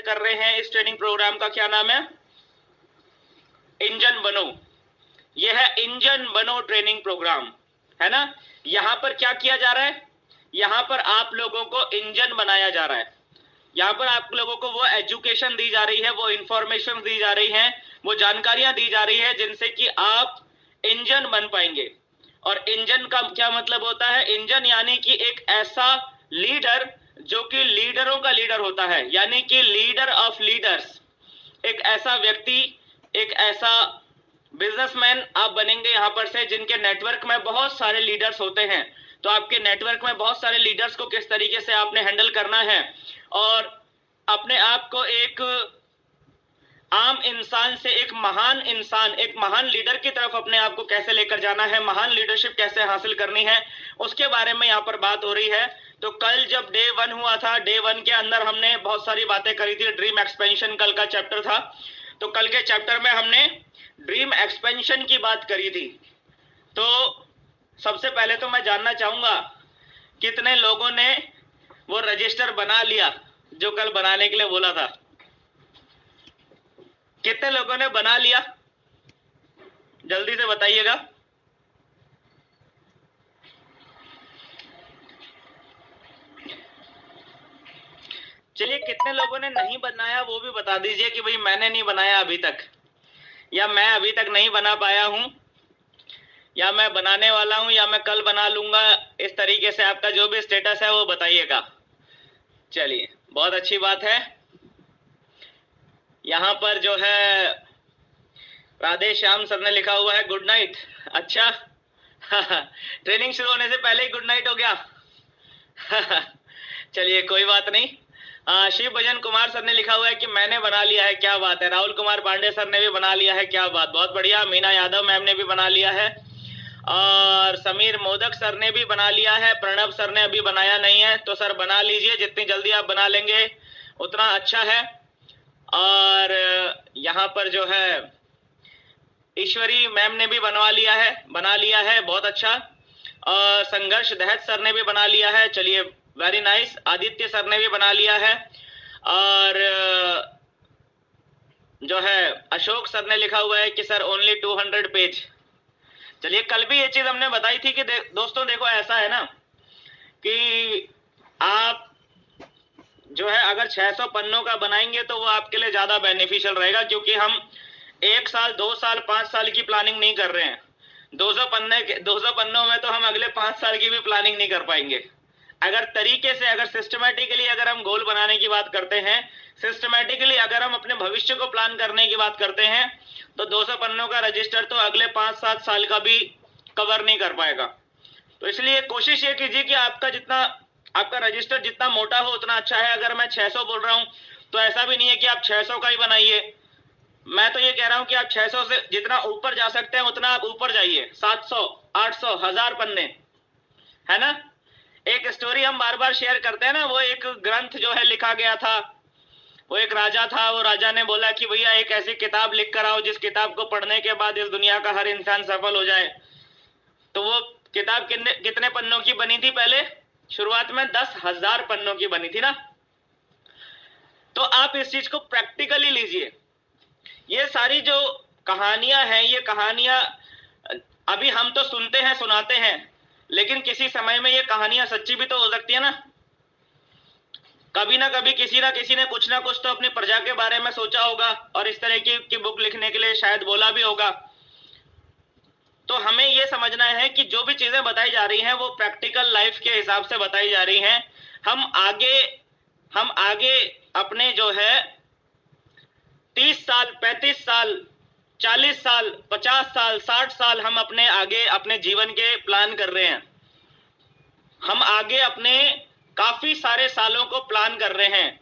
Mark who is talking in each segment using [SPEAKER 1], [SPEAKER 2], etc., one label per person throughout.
[SPEAKER 1] कर रहे हैं। इस ट्रेनिंग प्रोग्राम का क्या नाम है? इंजन बनो। यह है इंजन बनो ट्रेनिंग प्रोग्राम, है ना। यहां पर क्या किया जा रहा है? यहां पर आप लोगों को इंजन बनाया जा रहा है। यहां पर आप लोगों को वो एजुकेशन दी जा रही है, वो इंफॉर्मेशन दी जा रही है, वो जानकारियां दी जा रही है जिनसे कि आप इंजन बन पाएंगे। और इंजन का क्या मतलब होता है? इंजन यानी कि एक ऐसा लीडर जो कि लीडरों का लीडर होता है, यानी कि लीडर ऑफ लीडर्स। एक ऐसा व्यक्ति, एक ऐसा बिजनेसमैन आप बनेंगे यहां पर से जिनके नेटवर्क में बहुत सारे लीडर्स होते हैं। तो आपके नेटवर्क में बहुत सारे लीडर्स को किस तरीके से आपने हैंडल करना है और अपने आप को एक आम इंसान से एक महान इंसान, एक महान लीडर की तरफ अपने आप को कैसे लेकर जाना है, महान लीडरशिप कैसे हासिल करनी है, उसके बारे में यहाँ पर बात हो रही है। तो कल जब डे 1 हुआ था, डे 1 के अंदर हमने बहुत सारी बातें करी थी। ड्रीम एक्सपेंशन कल का चैप्टर था। तो कल के चैप्टर में हमने ड्रीम एक्सपेंशन की बात करी थी। तो सबसे पहले तो मैं जानना चाहूंगा कितने लोगों ने वो रजिस्टर बना लिया जो कल बनाने के लिए बोला था? कितने लोगों ने बना लिया? जल्दी से बताइएगा। चलिए, कितने लोगों ने नहीं बनाया वो भी बता दीजिए कि भाई मैंने नहीं बनाया अभी तक, या मैं अभी तक नहीं बना पाया हूं, या मैं बनाने वाला हूं, या मैं कल बना लूंगा। इस तरीके से आपका जो भी स्टेटस है वो बताइएगा। चलिए, बहुत अच्छी बात है। यहां पर जो है राधे श्याम सर ने लिखा हुआ है गुड नाइट। अच्छा ट्रेनिंग शुरू होने से पहले ही गुड नाइट हो गया चलिए, कोई बात नहीं। शिव भजन कुमार सर ने लिखा हुआ है कि मैंने बना लिया है। क्या बात है। राहुल कुमार पांडे सर ने भी बना लिया है। क्या बात, बहुत बढ़िया। मीना यादव मैम ने भी बना लिया है, और समीर मोदक सर ने भी बना लिया है। प्रणव सर ने अभी बनाया नहीं है, तो सर बना लीजिए। जितनी जल्दी आप बना लेंगे उतना अच्छा है। और यहाँ पर जो है ईश्वरी मैम ने भी बना लिया है, बहुत अच्छा। और संघर्ष दहत सर ने भी बना लिया है। चलिए, वेरी नाइस। आदित्य सर ने भी बना लिया है। और जो है अशोक सर ने लिखा हुआ है कि सर ओनली 200 पेज। चलिए, कल भी ये चीज हमने बताई थी कि दोस्तों देखो, ऐसा है ना कि आप जो है अगर 600 पन्नों का बनाएंगे तो वो आपके लिए ज्यादा बेनिफिशियल रहेगा, क्योंकि हम 1 साल 2 साल 5 साल की प्लानिंग नहीं कर रहे हैं। 200 पन्नों में तो हम अगले 5 साल की भी प्लानिंग नहीं कर पाएंगे। अगर तरीके से, अगर सिस्टमेटिकली अगर हम गोल बनाने की बात करते हैं, सिस्टमेटिकली अगर हम अपने भविष्य को प्लान करने की बात करते हैं, तो 200 पन्नों का रजिस्टर तो अगले 5-7 साल का भी कवर नहीं कर पाएगा। तो इसलिए कोशिश ये कीजिए कि आपका रजिस्टर जितना मोटा हो उतना अच्छा है। अगर मैं 600 बोल रहा हूं तो ऐसा भी नहीं है कि आप 600 का ही बनाइए। मैं तो ये कह रहा हूं कि आप 600 से जितना ऊपर जा सकते हैं उतना आप ऊपर जाइए। 700, 800, 1000 पन्ने, है ना। एक स्टोरी हम बार बार शेयर करते हैं ना, वो एक ग्रंथ जो है लिखा गया था। वो एक राजा था, वो राजा ने बोला कि भैया एक ऐसी किताब लिख कर आओ जिस किताब को पढ़ने के बाद इस दुनिया का हर इंसान सफल हो जाए। तो वो किताब कितने पन्नों की बनी थी? पहले शुरुआत में 10,000 पन्नों की बनी थी ना। तो आप इस चीज को प्रैक्टिकली लीजिए। ये सारी जो कहानियां हैं, ये कहानियां अभी हम तो सुनते हैं, सुनाते हैं, लेकिन किसी समय में ये कहानियां सच्ची भी तो हो सकती है ना। कभी ना कभी किसी ने कुछ ना कुछ तो अपनी प्रजा के बारे में सोचा होगा और इस तरह की बुक लिखने के लिए शायद बोला भी होगा। तो हमें ये समझना है कि जो भी चीजें बताई जा रही हैं वो प्रैक्टिकल लाइफ के हिसाब से बताई जा रही हैं। हम आगे अपने जो है 30 साल, 35 साल, 40 साल, 50 साल, 60 साल हम अपने आगे अपने जीवन के प्लान कर रहे हैं। हम आगे अपने काफी सारे सालों को प्लान कर रहे हैं।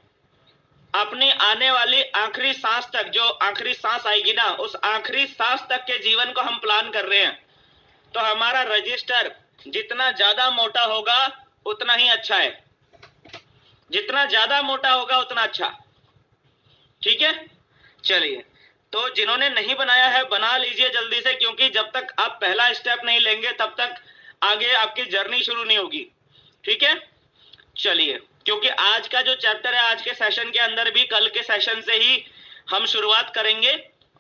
[SPEAKER 1] अपनी आने वाली आखिरी सांस तक, जो आखिरी सांस आएगी ना, उस आखिरी सांस तक के जीवन को हम प्लान कर रहे हैं। तो हमारा रजिस्टर जितना ज्यादा मोटा होगा उतना ही अच्छा है। जितना ज्यादा मोटा होगा उतना अच्छा। ठीक है। चलिए, तो जिन्होंने नहीं बनाया है बना लीजिए जल्दी से, क्योंकि जब तक आप पहला स्टेप नहीं लेंगे तब तक आगे आपकी जर्नी शुरू नहीं होगी। ठीक है। चलिए, क्योंकि आज का जो चैप्टर है आज के सेशन के अंदर भी कल के सेशन से ही हम शुरुआत करेंगे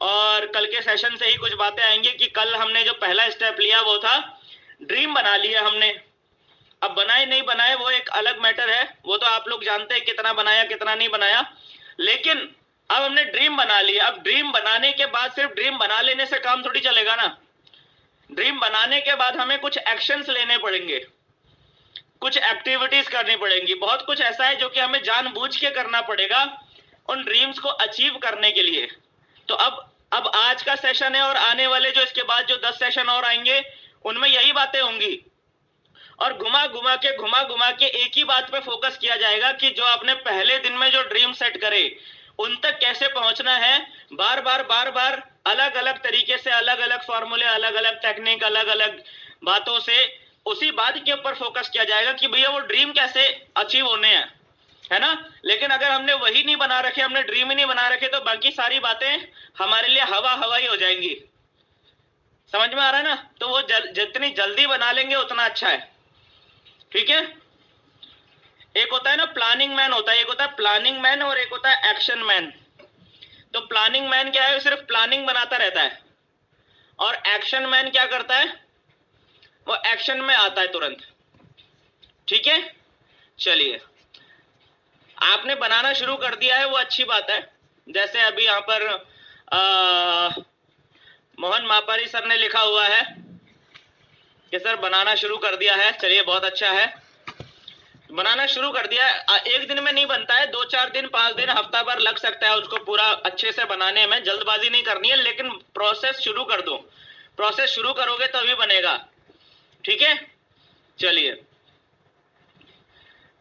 [SPEAKER 1] और कल के सेशन से ही कुछ बातें आएंगी कि कल हमने जो पहला स्टेप लिया वो था ड्रीम बना लिया हमने। अब बनाए नहीं बनाए वो एक अलग मैटर है, वो तो आप लोग जानते हैं कितना बनाया कितना नहीं बनाया, लेकिन अब हमने ड्रीम बना लिया। अब ड्रीम बनाने के बाद सिर्फ ड्रीम बना लेने से काम थोड़ी चलेगा ना। ड्रीम बनाने के बाद हमें कुछ एक्शंस लेने पड़ेंगे, कुछ एक्टिविटीज करनी पड़ेंगी, बहुत कुछ ऐसा है जो कि हमें जानबूझ के करना पड़ेगा उन ड्रीम्स को अचीव करने के लिए। तो अब आज का सेशन है और आने वाले जो इसके बाद जो 10 सेशन और आएंगे उनमें यही बातें होंगी और घुमा घुमा के एक ही बात पे फोकस किया जाएगा कि जो आपने पहले दिन में जो ड्रीम सेट करे उन तक कैसे पहुंचना है। बार बार अलग अलग तरीके से, अलग अलग फॉर्मूले, अलग अलग टेक्निक, अलग अलग बातों से उसी बात के ऊपर फोकस किया जाएगा कि भैया वो ड्रीम कैसे अचीव होने हैं, है ना। लेकिन अगर हमने वही नहीं बना रखे, हमने ड्रीम ही नहीं बना रखे, तो बाकी सारी बातें हमारे लिए हवा ही हो जाएंगी। समझ में आ रहा है ना। तो वो जितनी जल्दी बना लेंगे उतना अच्छा है, ठीक है। एक होता है ना प्लानिंग मैन होता है, एक होता है प्लानिंग मैन और एक होता है एक्शन मैन। तो प्लानिंग मैन क्या है, सिर्फ प्लानिंग बनाता रहता है, और एक्शन मैन क्या करता है, वो एक्शन में आता है तुरंत, ठीक है। चलिए, आपने बनाना शुरू कर दिया है वो अच्छी बात है। जैसे अभी यहाँ पर मोहन मापारी सर ने लिखा हुआ है कि सर बनाना शुरू कर दिया है। चलिए, बहुत अच्छा है, बनाना शुरू कर दिया है। एक दिन में नहीं बनता है, 2-4 दिन, 5 दिन, हफ्ता भर लग सकता है उसको पूरा अच्छे से बनाने में। जल्दबाजी नहीं करनी है, लेकिन प्रोसेस शुरू कर दो। प्रोसेस शुरू करोगे तो अभी बनेगा, ठीक है। चलिए,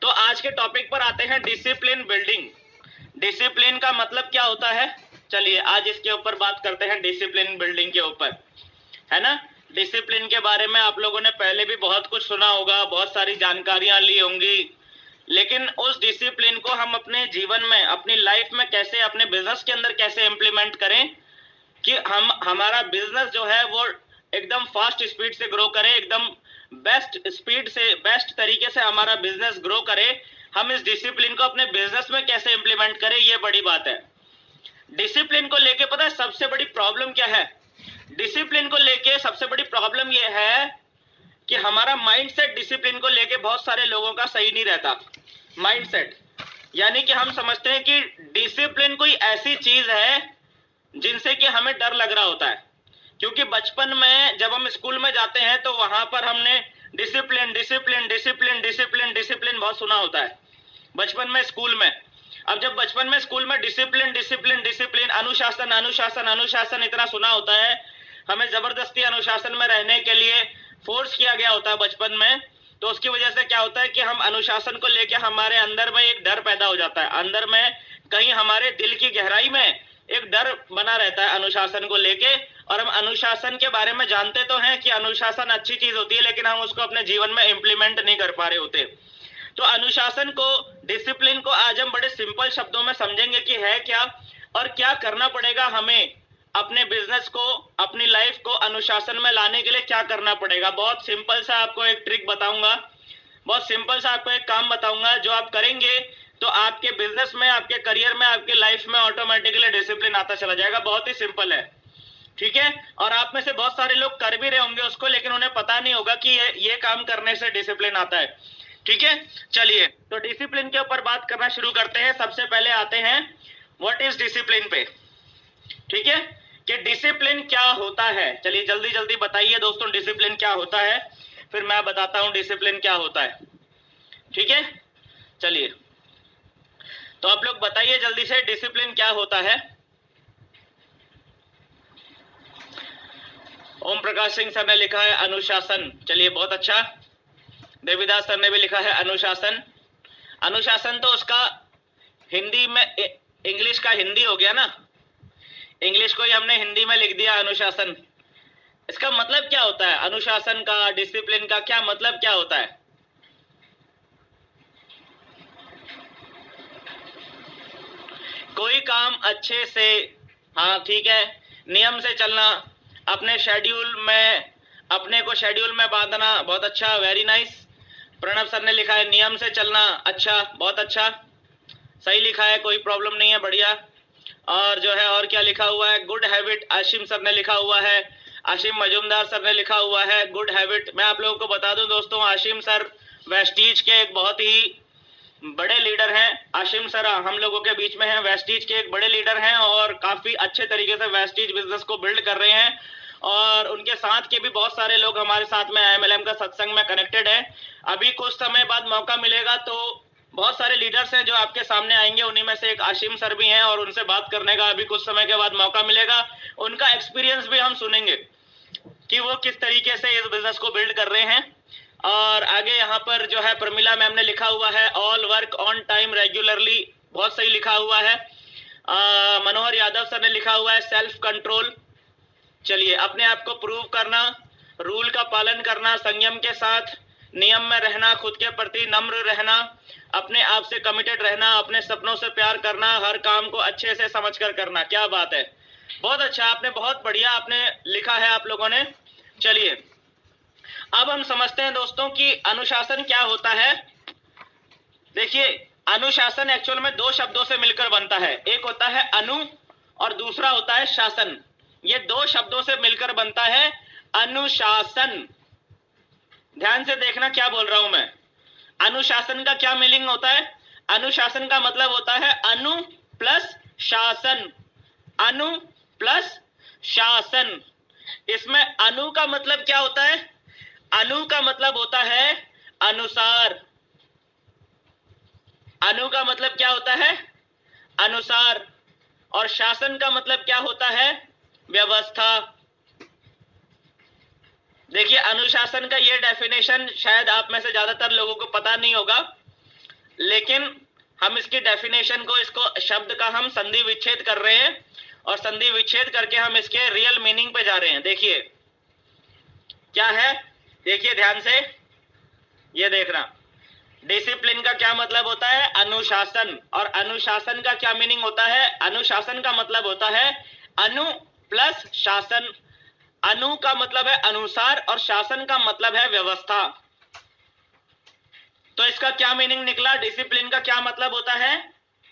[SPEAKER 1] तो आज के टॉपिक पर आते हैं, डिसिप्लिन बिल्डिंग। डिसिप्लिन का मतलब क्या होता है, चलिए आज इसके ऊपर बात करते हैं, डिसिप्लिन बिल्डिंग के ऊपर, है ना। डिसिप्लिन के बारे में आप लोगों ने पहले भी बहुत कुछ सुना होगा, बहुत सारी जानकारियां ली होंगी, लेकिन उस डिसिप्लिन को हम अपने जीवन में, अपनी लाइफ में कैसे, अपने बिजनेस के अंदर कैसे इंप्लीमेंट करें कि हमारा बिजनेस जो है वो एकदम फास्ट स्पीड से ग्रो करे, एकदम बेस्ट स्पीड से, बेस्ट तरीके से हमारा बिजनेस ग्रो करे। हम इस डिसिप्लिन को अपने बिजनेस में कैसे इंप्लीमेंट करें, ये बड़ी बात है। डिसिप्लिन को लेके पता है सबसे बड़ी प्रॉब्लम क्या है, डिसिप्लिन को लेके सबसे बड़ी प्रॉब्लम ये है कि हमारा माइंडसेट डिसिप्लिन को लेके बहुत सारे लोगों का सही नहीं रहता। माइंडसेट यानी कि हम समझते हैं कि डिसिप्लिन कोई ऐसी चीज है जिनसे कि हमें डर लग रहा होता है, क्योंकि बचपन में जब हम स्कूल में जाते हैं तो वहां पर हमने discipline discipline discipline discipline discipline बहुत सुना होता है बचपन में, स्कूल में। अब जब बचपन में स्कूल में डिसिप्लिन डिसिप्लिन डिसिप्लिन, अनुशासन अनुशासन अनुशासन इतना सुना होता है, हमें जबरदस्ती अनुशासन में रहने के लिए फोर्स किया गया होता है बचपन में, तो उसकी वजह से क्या होता है कि हम अनुशासन को लेकर हमारे अंदर में एक डर पैदा हो जाता है, अंदर में कहीं हमारे दिल की गहराई में एक डर बना रहता है अनुशासन को लेके। और हम अनुशासन के बारे में जानते तो हैं कि अनुशासन अच्छी चीज होती है, लेकिन हम उसको अपने जीवन में इंप्लीमेंट नहीं कर पा रहे होते। तो अनुशासन को, डिसिप्लिन को आज हम बड़े सिंपल शब्दों में समझेंगे कि है क्या और क्या करना पड़ेगा हमें अपने बिजनेस को, अपनी लाइफ को अनुशासन में लाने के लिए क्या करना पड़ेगा। बहुत सिंपल सा आपको एक ट्रिक बताऊंगा, बहुत सिंपल सा आपको एक काम बताऊंगा, जो आप करेंगे तो आपके बिजनेस में, आपके करियर में, आपके लाइफ में ऑटोमेटिकली डिसिप्लिन आता चला जाएगा। बहुत ही सिंपल है, ठीक है। और आप में से बहुत सारे लोग कर भी रहे होंगे उसको, लेकिन उन्हें पता नहीं होगा कि ये काम करने से डिसिप्लिन आता है, ठीक है। चलिए, तो डिसिप्लिन के ऊपर बात करना शुरू करते हैं। सबसे पहले आते हैं व्हाट इज डिसिप्लिन पे, ठीक है, कि डिसिप्लिन क्या होता है। चलिए जल्दी जल्दी बताइए दोस्तों, डिसिप्लिन क्या होता है, फिर मैं बताता हूं डिसिप्लिन क्या होता है, ठीक है। चलिए, तो आप लोग बताइए जल्दी से, डिसिप्लिन क्या होता है। ओम प्रकाश सिंह सर ने लिखा है अनुशासन। चलिए, बहुत अच्छा। देवीदास सर ने भी लिखा है अनुशासन। अनुशासन तो उसका हिंदी में, इंग्लिश का हिंदी हो गया ना, इंग्लिश को ही हमने हिंदी में लिख दिया अनुशासन। इसका मतलब क्या होता है, अनुशासन का, डिसिप्लिन का क्या मतलब क्या होता है। कोई काम अच्छे से, हाँ ठीक है, नियम से चलना, अपने शेड्यूल में, अपने को शेड्यूल में बांधना, बहुत अच्छा, वेरी नाइस। प्रणव सर ने लिखा है नियम से चलना, अच्छा, बहुत अच्छा, सही लिखा है, कोई प्रॉब्लम नहीं है, बढ़िया। और जो है और क्या लिखा हुआ है, गुड हैबिट, आशिम सर ने लिखा हुआ है, आशिम मजूमदार सर ने लिखा हुआ है गुड हैबिट। मैं आप लोगों को बता दूं दोस्तों, आशिम सर वेस्टीज के एक बहुत ही बड़े लीडर हैं। आशिम सर हम लोगों के बीच में हैं, वेस्टीज के एक बड़े लीडर हैं और काफी अच्छे तरीके से वेस्टीज बिजनेस को बिल्ड कर रहे हैं। और उनके साथ के भी बहुत सारे लोग हमारे साथ में IMLM का सत्संग में कनेक्टेड है। अभी कुछ समय बाद मौका मिलेगा तो बहुत सारे लीडर्स हैं जो आपके सामने आएंगे, उन्हीं में से एक आशिम सर भी हैं और उनसे बात करने का अभी कुछ समय के बाद मौका मिलेगा। उनका एक्सपीरियंस भी हम सुनेंगे कि वो किस तरीके से इस बिजनेस को बिल्ड कर रहे हैं। और आगे यहाँ पर जो है प्रमिला मैम ने लिखा हुआ है all work on time regularly, बहुत सही लिखा हुआ है। मनोहर यादव सर ने लिखा हुआ है सेल्फ कंट्रोल। चलिए, अपने आप को प्रूव करना, रूल का पालन करना, संयम के साथ नियम में रहना, खुद के प्रति नम्र रहना, अपने आप से कमिटेड रहना, अपने सपनों से प्यार करना, हर काम को अच्छे से समझकर करना। क्या बात है, बहुत अच्छा, आपने बहुत बढ़िया आपने लिखा है आप लोगों ने। चलिए अब हम समझते हैं दोस्तों कि अनुशासन क्या होता है। देखिए, अनुशासन एक्चुअल में दो शब्दों से मिलकर बनता है, एक होता है अनु और दूसरा होता है शासन। ये दो शब्दों से मिलकर बनता है अनुशासन। ध्यान से देखना क्या बोल रहा हूं मैं। अनुशासन का क्या मीनिंग होता है? अनुशासन का मतलब होता है अनु प्लस शासन, अनु प्लस शासन। इसमें अनु का मतलब क्या होता है? अनु का मतलब होता है अनुसार। अनु का मतलब क्या होता है? अनुसार। और शासन का मतलब क्या होता है? व्यवस्था। देखिए, अनुशासन का ये डेफिनेशन शायद आप में से ज्यादातर लोगों को पता नहीं होगा, लेकिन हम इसकी डेफिनेशन को, इसको शब्द का हम संधि विच्छेद कर रहे हैं और संधि विच्छेद करके हम इसके रियल मीनिंग पे जा रहे हैं। देखिए क्या है, देखिए ध्यान से, ये देखना। डिसिप्लिन का क्या मतलब होता है? अनुशासन। और अनुशासन का क्या मीनिंग होता है? अनुशासन का मतलब होता है अनु प्लस शासन। अनु का मतलब है अनुसार और शासन का मतलब है व्यवस्था। तो इसका क्या मीनिंग निकला? डिसिप्लिन का क्या मतलब होता है?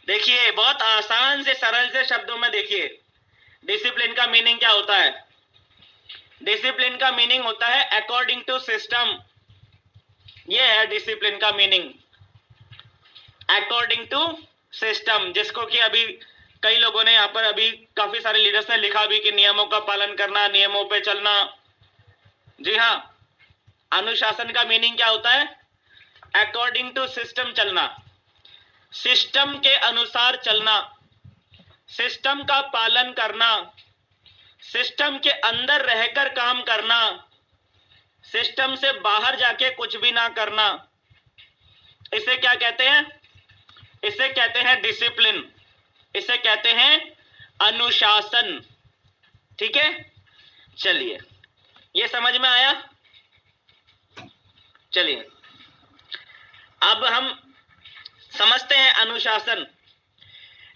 [SPEAKER 1] देखिए, बहुत आसान से सरल से शब्दों में देखिए, डिसिप्लिन का मीनिंग क्या होता है? डिसिप्लिन का मीनिंग होता है अकॉर्डिंग टू सिस्टम। ये है डिसिप्लिन का मीनिंग, अकॉर्डिंग टू सिस्टम, जिसको कि अभी कई लोगों ने यहाँ पर, अभी काफी सारे लीडर्स ने लिखा भी कि नियमों का पालन करना, नियमों पे चलना। जी हाँ, अनुशासन का मीनिंग क्या होता है? अकॉर्डिंग टू सिस्टम चलना, सिस्टम के अनुसार चलना, सिस्टम का पालन करना, सिस्टम के अंदर रहकर काम करना, सिस्टम से बाहर जाके कुछ भी ना करना। इसे क्या कहते हैं? इसे कहते हैं डिसिप्लिन, इसे कहते हैं अनुशासन। ठीक है, चलिए, ये समझ में आया? चलिए अब हम समझते हैं अनुशासन।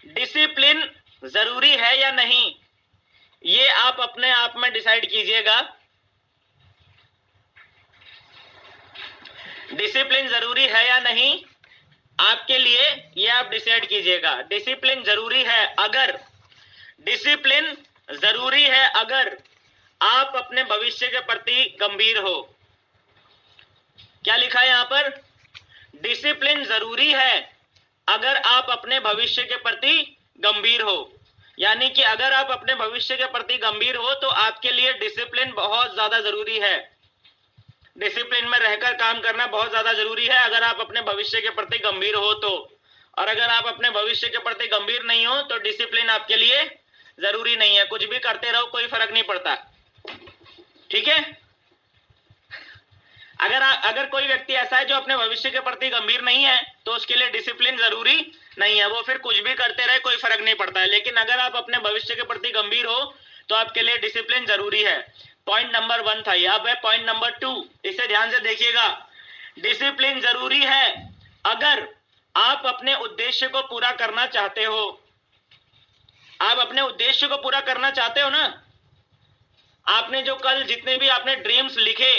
[SPEAKER 1] डिसिप्लिन जरूरी है या नहीं, ये आप अपने आप में डिसाइड कीजिएगा। डिसिप्लिन जरूरी है या नहीं आपके लिए, ये आप डिसाइड कीजिएगा। डिसिप्लिन जरूरी है अगर, डिसिप्लिन जरूरी है अगर आप अपने भविष्य के प्रति गंभीर हो। क्या लिखा है यहां पर? डिसिप्लिन जरूरी है अगर आप अपने भविष्य के प्रति गंभीर हो। यानी कि अगर आप अपने भविष्य के प्रति गंभीर हो तो आपके लिए डिसिप्लिन बहुत ज्यादा जरूरी है। डिसिप्लिन में रहकर काम करना बहुत ज्यादा जरूरी है अगर आप अपने भविष्य के प्रति गंभीर हो तो। और अगर आप अपने भविष्य के प्रति गंभीर नहीं हो तो डिसिप्लिन आपके लिए जरूरी नहीं है। कुछ भी करते रहो, कोई फर्क नहीं पड़ता। ठीक है, अगर कोई व्यक्ति ऐसा है जो अपने भविष्य के प्रति गंभीर नहीं है तो उसके लिए डिसिप्लिन जरूरी नहीं है, वो फिर कुछ भी करते रहे, कोई फर्क नहीं पड़ता है। लेकिन अगर आप अपने भविष्य के प्रति गंभीर हो तो आपके लिए डिसिप्लिन जरूरी है। पॉइंट नंबर 1 था, यह अब है पॉइंट नंबर 2। इसे ध्यान से देखिएगा। डिसिप्लिन जरूरी है अगर आप अपने उद्देश्य को पूरा करना चाहते हो। आप अपने उद्देश्य को पूरा करना चाहते हो ना, आपने जो कल जितने भी आपने ड्रीम्स लिखे,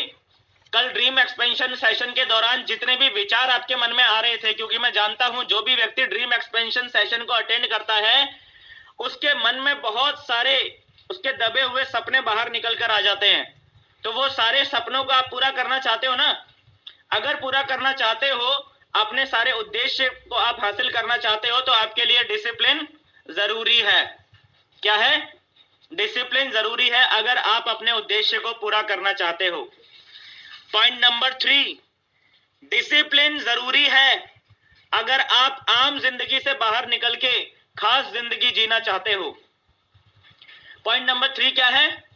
[SPEAKER 1] कल ड्रीम एक्सपेंशन सेशन के दौरान जितने भी विचार आपके मन में आ रहे थे, क्योंकि मैं जानता हूं जो भी व्यक्ति ड्रीम एक्सपेंशन सेशन को अटेंड करता है उसके मन में बहुत सारे उसके दबे हुए सपने बाहर निकल कर आ जाते हैं। तो वो सारे सपनों को आप पूरा करना चाहते हो ना? अगर पूरा करना चाहते हो, अपने सारे उद्देश्य को आप हासिल करना चाहते हो, तो आपके लिए डिसिप्लिन जरूरी है। क्या है? डिसिप्लिन जरूरी है अगर आप अपने उद्देश्य को पूरा करना चाहते हो। पॉइंट नंबर 3, डिसिप्लिन जरूरी है अगर आप आम जिंदगी से बाहर निकल के खास जिंदगी जीना चाहते हो। पॉइंट नंबर 3 क्या है?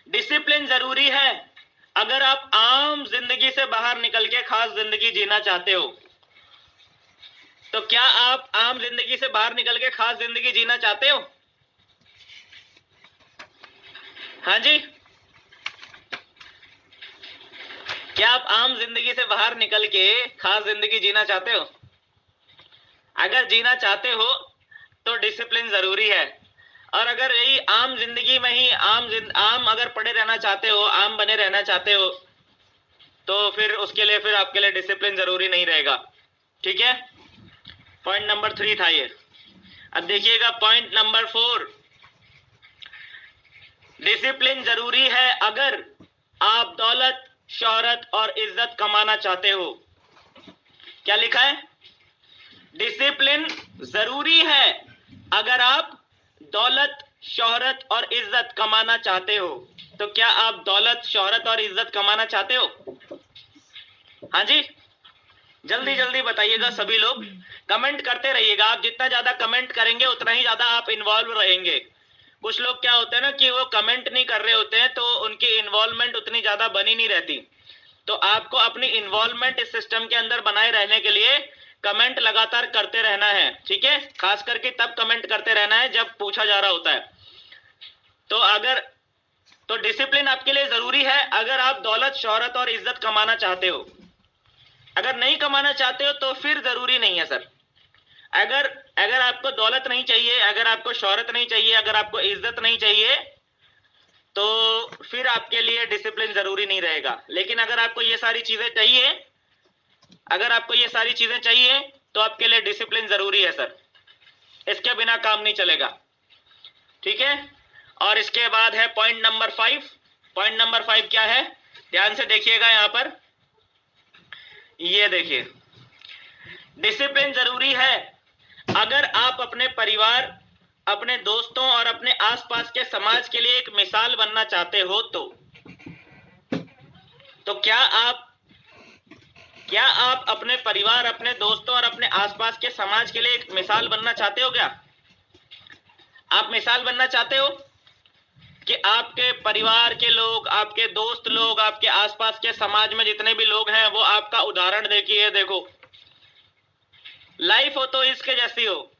[SPEAKER 1] डिसिप्लिन जरूरी है अगर आप आम जिंदगी से बाहर निकल के खास जिंदगी जीना चाहते हो। तो क्या आप आम जिंदगी से बाहर निकल के खास जिंदगी जीना चाहते हो? हाँ जी, क्या आप आम जिंदगी से बाहर निकल के खास जिंदगी जीना चाहते हो? अगर जीना चाहते हो तो डिसिप्लिन जरूरी है, और अगर यही आम जिंदगी में ही आम अगर पड़े रहना चाहते हो, आम बने रहना चाहते हो, तो फिर उसके लिए फिर आपके लिए डिसिप्लिन जरूरी नहीं रहेगा। ठीक है, पॉइंट नंबर 3 था ये। अब देखिएगा पॉइंट नंबर 4, डिसिप्लिन जरूरी है अगर आप दौलत, शोहरत और इज्जत कमाना चाहते हो। क्या लिखा है? डिसिप्लिन जरूरी है अगर आप दौलत, शोहरत और इज्जत कमाना चाहते हो। तो क्या आप दौलत, शोहरत और इज्जत कमाना चाहते हो? हाँ जी, जल्दी जल्दी बताइएगा सभी लोग, कमेंट करते रहिएगा। आप जितना ज्यादा कमेंट करेंगे उतना ही ज्यादा आप इन्वॉल्व रहेंगे। कुछ लोग क्या होते हैं ना कि वो कमेंट नहीं कर रहे होते हैं, तो उनकी इन्वॉल्वमेंट उतनी ज्यादा बनी नहीं रहती। तो आपको अपनी इन्वॉल्वमेंट इस सिस्टम के अंदर बनाए रहने के लिए कमेंट लगातार करते रहना है। ठीक है, खास करके तब कमेंट करते रहना है जब पूछा जा रहा होता है। तो डिसिप्लिन आपके लिए जरूरी है अगर आप दौलत, शोहरत और इज्जत कमाना चाहते हो। अगर नहीं कमाना चाहते हो तो फिर जरूरी नहीं है सर। अगर आपको दौलत नहीं चाहिए, अगर आपको शोहरत नहीं चाहिए, अगर आपको इज्जत नहीं चाहिए, तो फिर आपके लिए डिसिप्लिन जरूरी नहीं रहेगा। लेकिन अगर आपको ये सारी चीजें चाहिए, तो आपके लिए डिसिप्लिन जरूरी है सर। इसके बिना काम नहीं चलेगा। ठीक है, और इसके बाद है पॉइंट नंबर 5। पॉइंट नंबर 5 क्या है? ध्यान से देखिएगा यहां पर, ये देखिए, डिसिप्लिन जरूरी है अगर आप अपने परिवार, अपने दोस्तों और अपने आसपास के समाज के लिए एक मिसाल बनना चाहते हो। तो क्या आप अपने परिवार, अपने दोस्तों और अपने आसपास के समाज के लिए एक मिसाल बनना चाहते हो? क्या आप मिसाल बनना चाहते हो कि आपके परिवार के लोग, आपके दोस्त लोग, आपके आसपास के समाज में जितने भी लोग हैं वो आपका उदाहरण देखिए, देखो लाइफ हो तो इसके जैसी हो।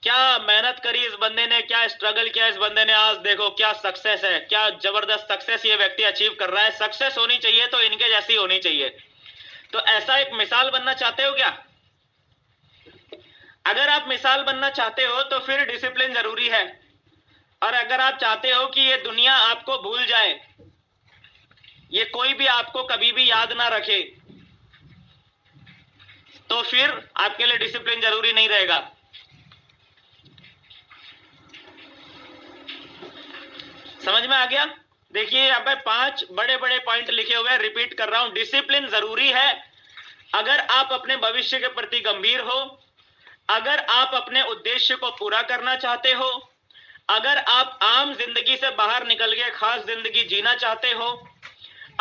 [SPEAKER 1] क्या मेहनत करी इस बंदे ने, क्या स्ट्रगल किया इस बंदे ने, आज देखो क्या सक्सेस है, क्या जबरदस्त सक्सेस ये व्यक्ति अचीव कर रहा है। सक्सेस होनी चाहिए तो इनके जैसी होनी चाहिए। तो ऐसा एक मिसाल बनना चाहते हो क्या? अगर आप मिसाल बनना चाहते हो तो फिर डिसिप्लिन जरूरी है। और अगर आप चाहते हो कि ये दुनिया आपको भूल जाए, ये कोई भी आपको कभी भी याद ना रखे, तो फिर आपके लिए डिसिप्लिन जरूरी नहीं रहेगा। समझ में आ गया? देखिए यहाँ पे 5 बड़े बड़े पॉइंट लिखे हुए हैं, रिपीट कर रहा हूं। डिसिप्लिन जरूरी है अगर आप अपने भविष्य के प्रति गंभीर हो, अगर आप अपने उद्देश्य को पूरा करना चाहते हो, अगर आप आम जिंदगी से बाहर निकल के खास जिंदगी जीना चाहते हो,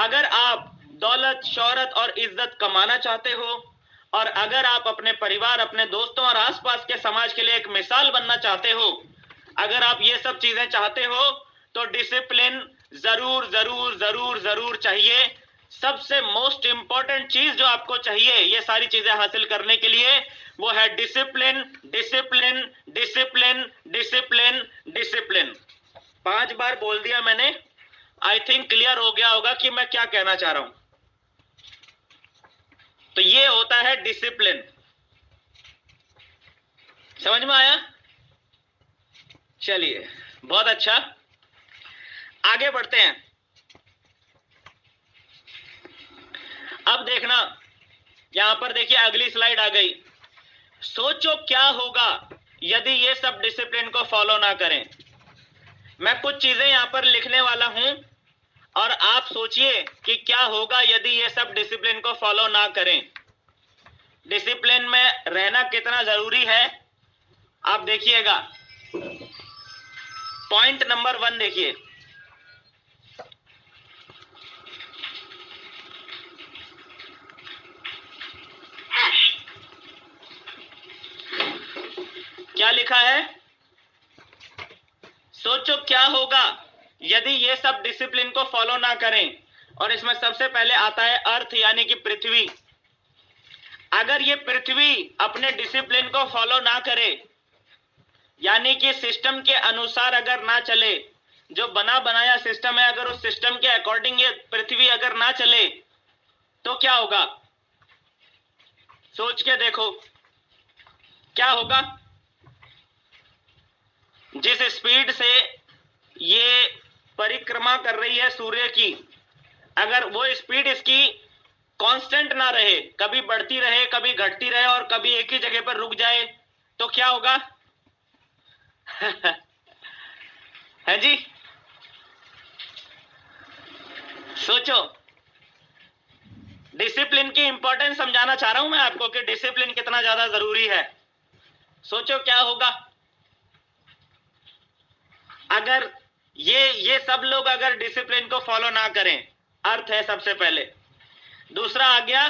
[SPEAKER 1] अगर आप दौलत, शोहरत और इज्जत कमाना चाहते हो, और अगर आप अपने परिवार, अपने दोस्तों और आसपास के समाज के लिए एक मिसाल बनना चाहते हो। अगर आप ये सब चीजें चाहते हो तो डिसिप्लिन जरूर जरूर जरूर जरूर चाहिए। सबसे मोस्ट इंपॉर्टेंट चीज जो आपको चाहिए ये सारी चीजें हासिल करने के लिए, वो है discipline, discipline, discipline, discipline, discipline. 5 बार बोल दिया मैंने। आई थिंक क्लियर हो गया होगा कि मैं क्या कहना चाह रहा हूं। तो ये होता है डिसिप्लिन। समझ में आया? चलिए, बहुत अच्छा, आगे बढ़ते हैं। अब देखना, यहां पर देखिए अगली स्लाइड आ गई। सोचो क्या होगा यदि ये सब डिसिप्लिन को फॉलो ना करें। मैं कुछ चीजें यहां पर लिखने वाला हूं और आप सोचिए कि क्या होगा यदि ये सब डिसिप्लिन को फॉलो ना करें। डिसिप्लिन में रहना कितना जरूरी है आप देखिएगा। पॉइंट नंबर 1 देखिए, क्या लिखा है? सोचो क्या होगा यदि ये सब डिसिप्लिन को फॉलो ना करें। और इसमें सबसे पहले आता है अर्थ यानी कि पृथ्वी। अगर ये पृथ्वी अपने डिसिप्लिन को फॉलो ना करे, यानी कि सिस्टम के अनुसार अगर ना चले, जो बना बनाया सिस्टम है, अगर उस सिस्टम के अकॉर्डिंग ये पृथ्वी अगर ना चले तो क्या होगा? सोच के देखो क्या होगा। जिस स्पीड से ये परिक्रमा कर रही है सूर्य की, अगर वो स्पीड इसकी कांस्टेंट ना रहे, कभी बढ़ती रहे कभी घटती रहे और कभी एक ही जगह पर रुक जाए, तो क्या होगा? है जी, सोचो। डिसिप्लिन की इंपॉर्टेंस समझाना चाह रहा हूं मैं आपको कि डिसिप्लिन कितना ज्यादा जरूरी है। सोचो क्या होगा अगर ये सब लोग अगर डिसिप्लिन को फॉलो ना करें। अर्थ है सबसे पहले। दूसरा आ गया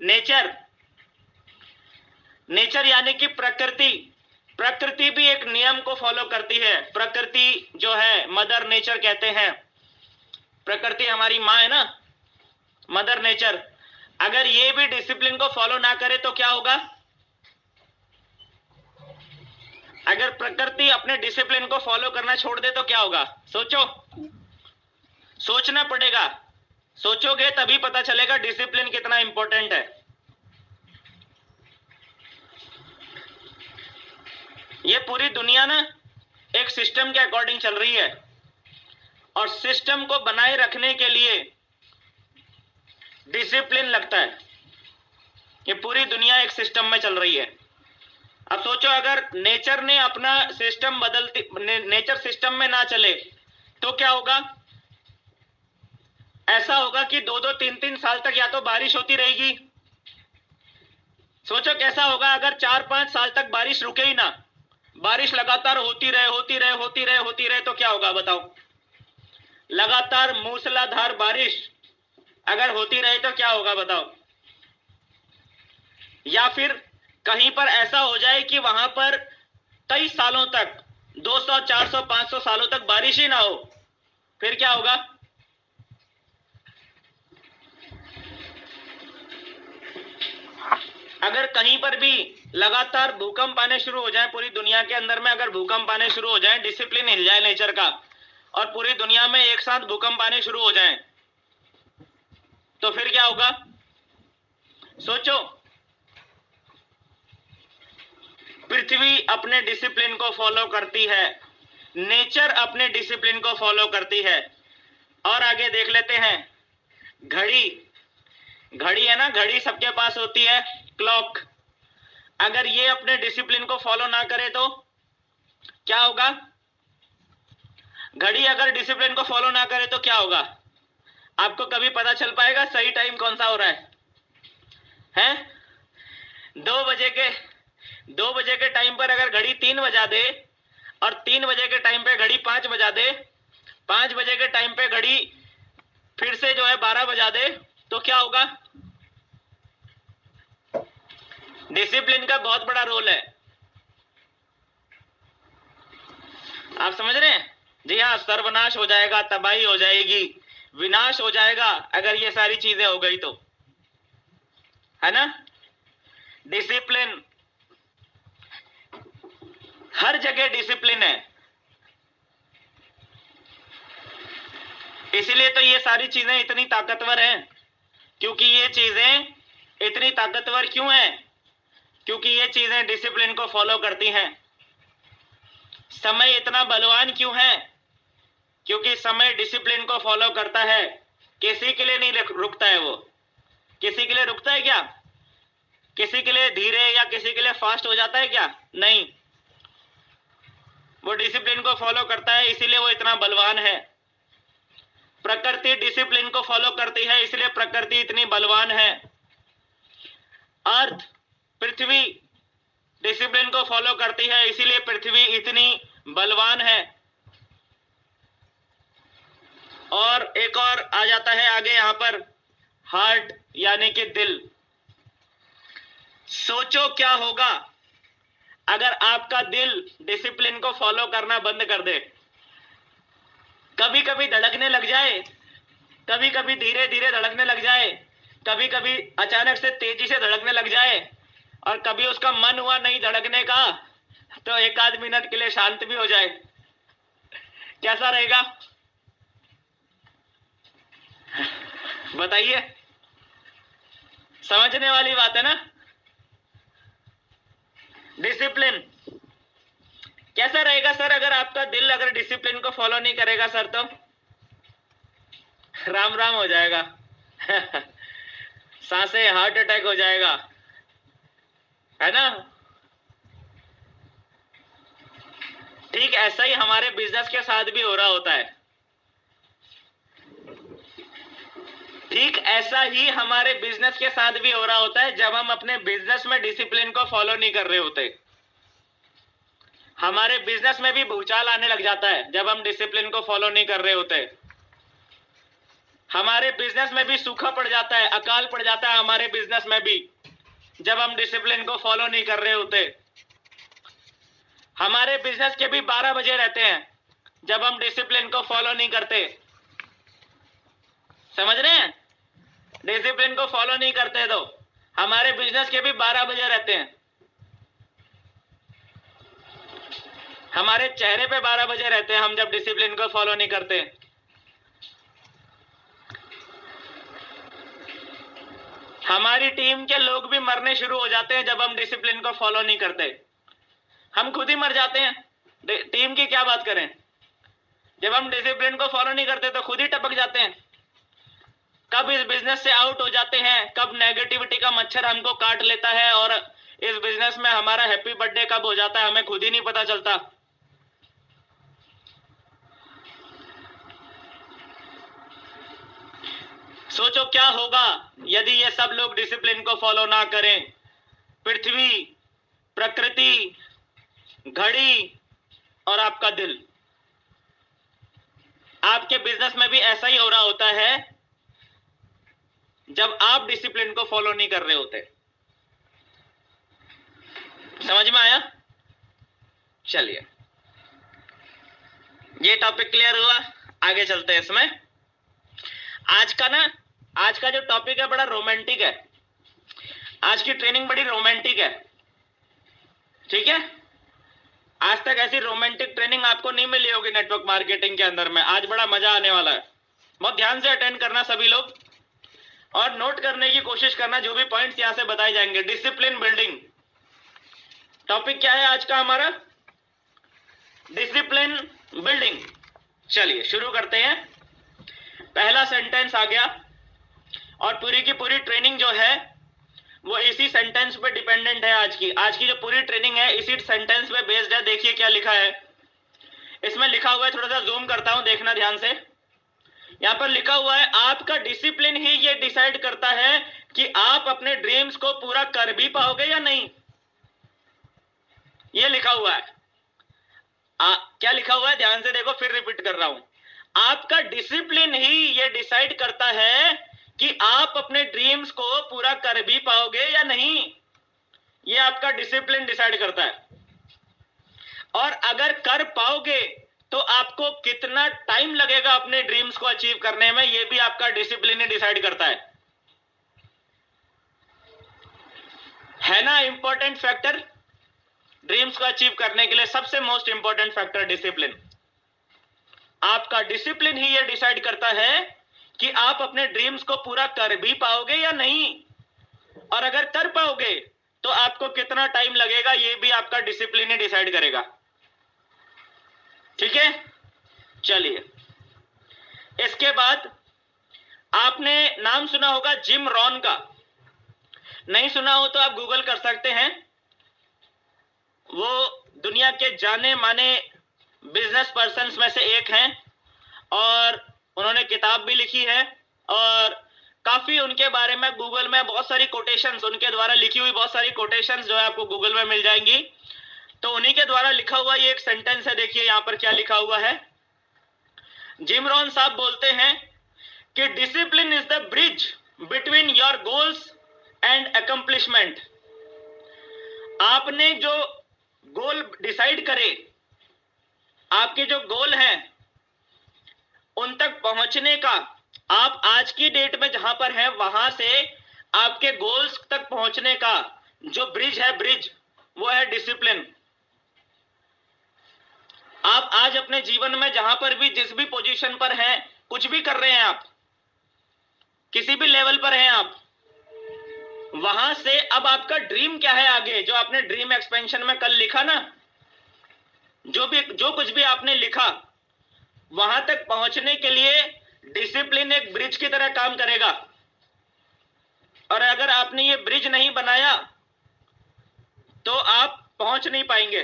[SPEAKER 1] नेचर। नेचर यानी कि प्रकृति। प्रकृति भी एक नियम को फॉलो करती है। प्रकृति जो है मदर नेचर कहते हैं। प्रकृति हमारी माँ है ना, मदर नेचर। अगर ये भी डिसिप्लिन को फॉलो ना करे तो क्या होगा? अगर प्रकृति अपने डिसिप्लिन को फॉलो करना छोड़ दे तो क्या होगा? सोचो, सोचना पड़ेगा। सोचोगे तभी पता चलेगा डिसिप्लिन कितना इंपॉर्टेंट है। ये पूरी दुनिया ना एक सिस्टम के अकॉर्डिंग चल रही है और सिस्टम को बनाए रखने के लिए डिसिप्लिन लगता है। ये पूरी दुनिया एक सिस्टम में चल रही है। अब सोचो अगर नेचर ने अपना सिस्टम नेचर सिस्टम में ना चले तो क्या होगा? ऐसा होगा कि 2-2, 3-3 साल तक या तो बारिश होती रहेगी। सोचो कैसा होगा अगर 4-5 साल तक बारिश रुके ही ना, बारिश लगातार होती रहे तो क्या होगा बताओ? लगातार मूसलाधार बारिश अगर होती रहे तो क्या होगा बताओ? या फिर कहीं पर ऐसा हो जाए कि वहां पर कई सालों तक 200, 400, 500 सालों तक बारिश ही ना हो, फिर क्या होगा? अगर कहीं पर भी लगातार भूकंप आने शुरू हो जाए, पूरी दुनिया के अंदर में अगर भूकंप आने शुरू हो जाए, डिसिप्लिन हिल जाए नेचर का और पूरी दुनिया में एक साथ भूकंप आने शुरू हो जाए तो फिर क्या होगा? सोचो। पृथ्वी अपने डिसिप्लिन को फॉलो करती है, नेचर अपने डिसिप्लिन को फॉलो करती है। और आगे देख लेते हैं घड़ी। घड़ी है ना, घड़ी सबके पास होती है, क्लॉक। अगर ये अपने डिसिप्लिन को फॉलो ना करे तो क्या होगा? घड़ी अगर डिसिप्लिन को फॉलो ना करे तो क्या होगा? आपको कभी पता चल पाएगा सही टाइम कौन सा हो रहा है? हैं? 2 बजे के टाइम पर अगर घड़ी 3 बजा दे और 3 बजे के टाइम पे घड़ी 5 बजा दे, 5 बजे के टाइम पे घड़ी फिर से जो है 12 बजा दे तो क्या होगा? डिसिप्लिन का बहुत बड़ा रोल है। आप समझ रहे हैं? जी हाँ, सर्वनाश हो जाएगा, तबाही हो जाएगी, विनाश हो जाएगा अगर ये सारी चीजें हो गई तो, है ना? डिसिप्लिन, हर जगह डिसिप्लिन है। इसीलिए तो ये सारी चीजें इतनी ताकतवर हैं। क्योंकि ये चीजें इतनी ताकतवर क्यों हैं? क्योंकि ये चीजें डिसिप्लिन को फॉलो करती हैं। समय इतना बलवान क्यों है? क्योंकि समय डिसिप्लिन को फॉलो करता है, किसी के लिए नहीं रुकता है वो। किसी के लिए रुकता है क्या? किसी के लिए धीरे या किसी के लिए फास्ट हो जाता है क्या? नहीं, वो डिसिप्लिन को फॉलो करता है, इसीलिए वो इतना बलवान है। प्रकृति डिसिप्लिन को फॉलो करती है, इसलिए प्रकृति इतनी बलवान है। अर्थ, पृथ्वी डिसिप्लिन को फॉलो करती है, इसीलिए पृथ्वी इतनी बलवान है। और एक और आ जाता है आगे यहां पर, हार्ट यानी कि दिल। सोचो क्या होगा अगर आपका दिल डिसिप्लिन को फॉलो करना बंद कर दे। कभी कभी धड़कने लग जाए, कभी कभी धीरे धीरे धड़कने लग जाए, कभी कभी अचानक से तेजी से धड़कने लग जाए, और कभी उसका मन हुआ नहीं धड़कने का तो एक आध मिनट के लिए शांत भी हो जाए। कैसा रहेगा बताइए? समझने वाली बात है ना। डिसिप्लिन कैसा रहेगा सर अगर आपका दिल अगर डिसिप्लिन को फॉलो नहीं करेगा सर? तो राम राम हो जाएगा सांसें, हार्ट अटैक हो जाएगा, है ना। ठीक ऐसा ही हमारे बिजनेस के साथ भी हो रहा होता है। ठीक ऐसा ही हमारे बिजनेस के साथ भी हो रहा होता है। जब हम अपने बिजनेस में डिसिप्लिन को फॉलो नहीं कर रहे होते, हमारे बिजनेस में भी भूचाल आने लग जाता है। जब हम डिसिप्लिन को फॉलो नहीं कर रहे होते, हमारे बिजनेस में भी सूखा पड़ जाता है, अकाल पड़ जाता है हमारे बिजनेस में भी, जब हम डिसिप्लिन को फॉलो नहीं कर रहे होते। हमारे बिजनेस के भी 12 बजे रहते हैं जब हम डिसिप्लिन को फॉलो नहीं करते। समझ रहे हैं? डिसिप्लिन को फॉलो नहीं करते तो हमारे बिजनेस के भी 12 बजे रहते हैं। हमारे चेहरे पे 12 बजे रहते हैं हम जब डिसिप्लिन को फॉलो नहीं करते। हमारी टीम के लोग भी मरने शुरू हो जाते हैं जब हम डिसिप्लिन को फॉलो नहीं करते। हम खुद ही मर जाते हैं, टीम की क्या बात करें। जब हम डिसिप्लिन को फॉलो नहीं करते तो खुद ही टपक जाते हैं। कब इस बिजनेस से आउट हो जाते हैं, कब नेगेटिविटी का मच्छर हमको काट लेता है और इस बिजनेस में हमारा हैप्पी बर्थडे कब हो जाता है, हमें खुद ही नहीं पता चलता। सोचो क्या होगा यदि ये सब लोग डिसिप्लिन को फॉलो ना करें। पृथ्वी, प्रकृति, घड़ी और आपका दिल। आपके बिजनेस में भी ऐसा ही हो रहा होता है जब आप डिसिप्लिन को फॉलो नहीं कर रहे होते। समझ में आया? चलिए, ये टॉपिक क्लियर हुआ, आगे चलते हैं इसमें। आज का जो टॉपिक है बड़ा रोमांटिक है। आज की ट्रेनिंग बड़ी रोमांटिक है, ठीक है। आज तक ऐसी रोमांटिक ट्रेनिंग आपको नहीं मिली होगी नेटवर्क मार्केटिंग के अंदर में। आज बड़ा मजा आने वाला है। बहुत ध्यान से अटेंड करना सभी लोग, और नोट करने की कोशिश करना जो भी पॉइंट्स यहां से बताए जाएंगे। डिसिप्लिन बिल्डिंग टॉपिक क्या है आज का हमारा? Discipline building. चलिए शुरू करते हैं। पहला सेंटेंस आ गया, और पूरी की पूरी ट्रेनिंग जो है वो इसी सेंटेंस पे डिपेंडेंट है। आज की जो पूरी ट्रेनिंग है इसी सेंटेंस पे बेस्ड है। देखिए क्या लिखा है इसमें। लिखा हुआ है, थोड़ा सा जूम करता हूं, देखना ध्यान से। यहां पर लिखा हुआ है, आपका डिसिप्लिन ही ये डिसाइड करता है कि आप अपने ड्रीम्स को पूरा कर भी पाओगे या नहीं। ये लिखा हुआ है। क्या लिखा हुआ है ध्यान से देखो, फिर रिपीट कर रहा हूं। आपका डिसिप्लिन ही ये डिसाइड करता है कि आप अपने ड्रीम्स को पूरा कर भी पाओगे या नहीं। ये आपका डिसिप्लिन डिसाइड करता है। और अगर कर पाओगे तो आपको कितना टाइम लगेगा अपने ड्रीम्स को अचीव करने में, ये भी आपका डिसिप्लिन ही डिसाइड करता है ना। इंपॉर्टेंट फैक्टर ड्रीम्स को अचीव करने के लिए, सबसे मोस्ट इंपॉर्टेंट फैक्टर डिसिप्लिन। आपका डिसिप्लिन ही ये डिसाइड करता है कि आप अपने ड्रीम्स को पूरा कर भी पाओगे या नहीं, और अगर कर पाओगे तो आपको कितना टाइम लगेगा, ये भी आपका डिसिप्लिन ही डिसाइड करेगा। ठीक है, चलिए इसके बाद आपने नाम सुना होगा जिम रॉन का, नहीं सुना हो तो आप गूगल कर सकते हैं। वो दुनिया के जाने माने बिजनेस पर्सन्स में से एक हैं और उन्होंने किताब भी लिखी है और काफी उनके बारे में गूगल में बहुत सारी कोटेशंस, उनके द्वारा लिखी हुई बहुत सारी कोटेशंस जो है आपको गूगल में मिल जाएंगी। तो उन्हीं के द्वारा लिखा हुआ ये एक सेंटेंस है, देखिए यहां पर क्या लिखा हुआ है। जिम रॉन साहब बोलते हैं कि discipline is the bridge between your goals and accomplishment. आपने जो गोल डिसाइड करे, आपके जो गोल हैं उन तक पहुंचने का, आप आज की डेट में जहां पर हैं वहां से आपके गोल्स तक पहुंचने का जो ब्रिज है, ब्रिज वो है डिसिप्लिन। आप आज अपने जीवन में जहां पर भी जिस भी पोजीशन पर हैं, कुछ भी कर रहे हैं, आप किसी भी लेवल पर हैं आप, वहां से अब आपका ड्रीम क्या है आगे, जो आपने ड्रीम एक्सपेंशन में कल लिखा ना, जो कुछ भी आपने लिखा, वहां तक पहुंचने के लिए डिसिप्लिन एक ब्रिज की तरह काम करेगा। और अगर आपने ये ब्रिज नहीं बनाया तो आप पहुंच नहीं पाएंगे,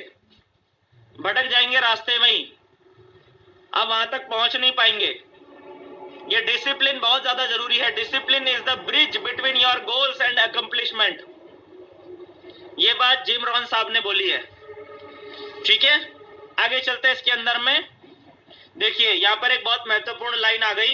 [SPEAKER 1] भटक जाएंगे रास्ते में ही, आप वहां तक पहुंच नहीं पाएंगे। ये डिसिप्लिन बहुत ज्यादा जरूरी है। Discipline is the bridge between your goals and accomplishment. ये बात जिम रॉन साहब ने बोली है। ठीक है, आगे चलते हैं इसके अंदर में। देखिए यहां पर एक बहुत महत्वपूर्ण लाइन आ गई।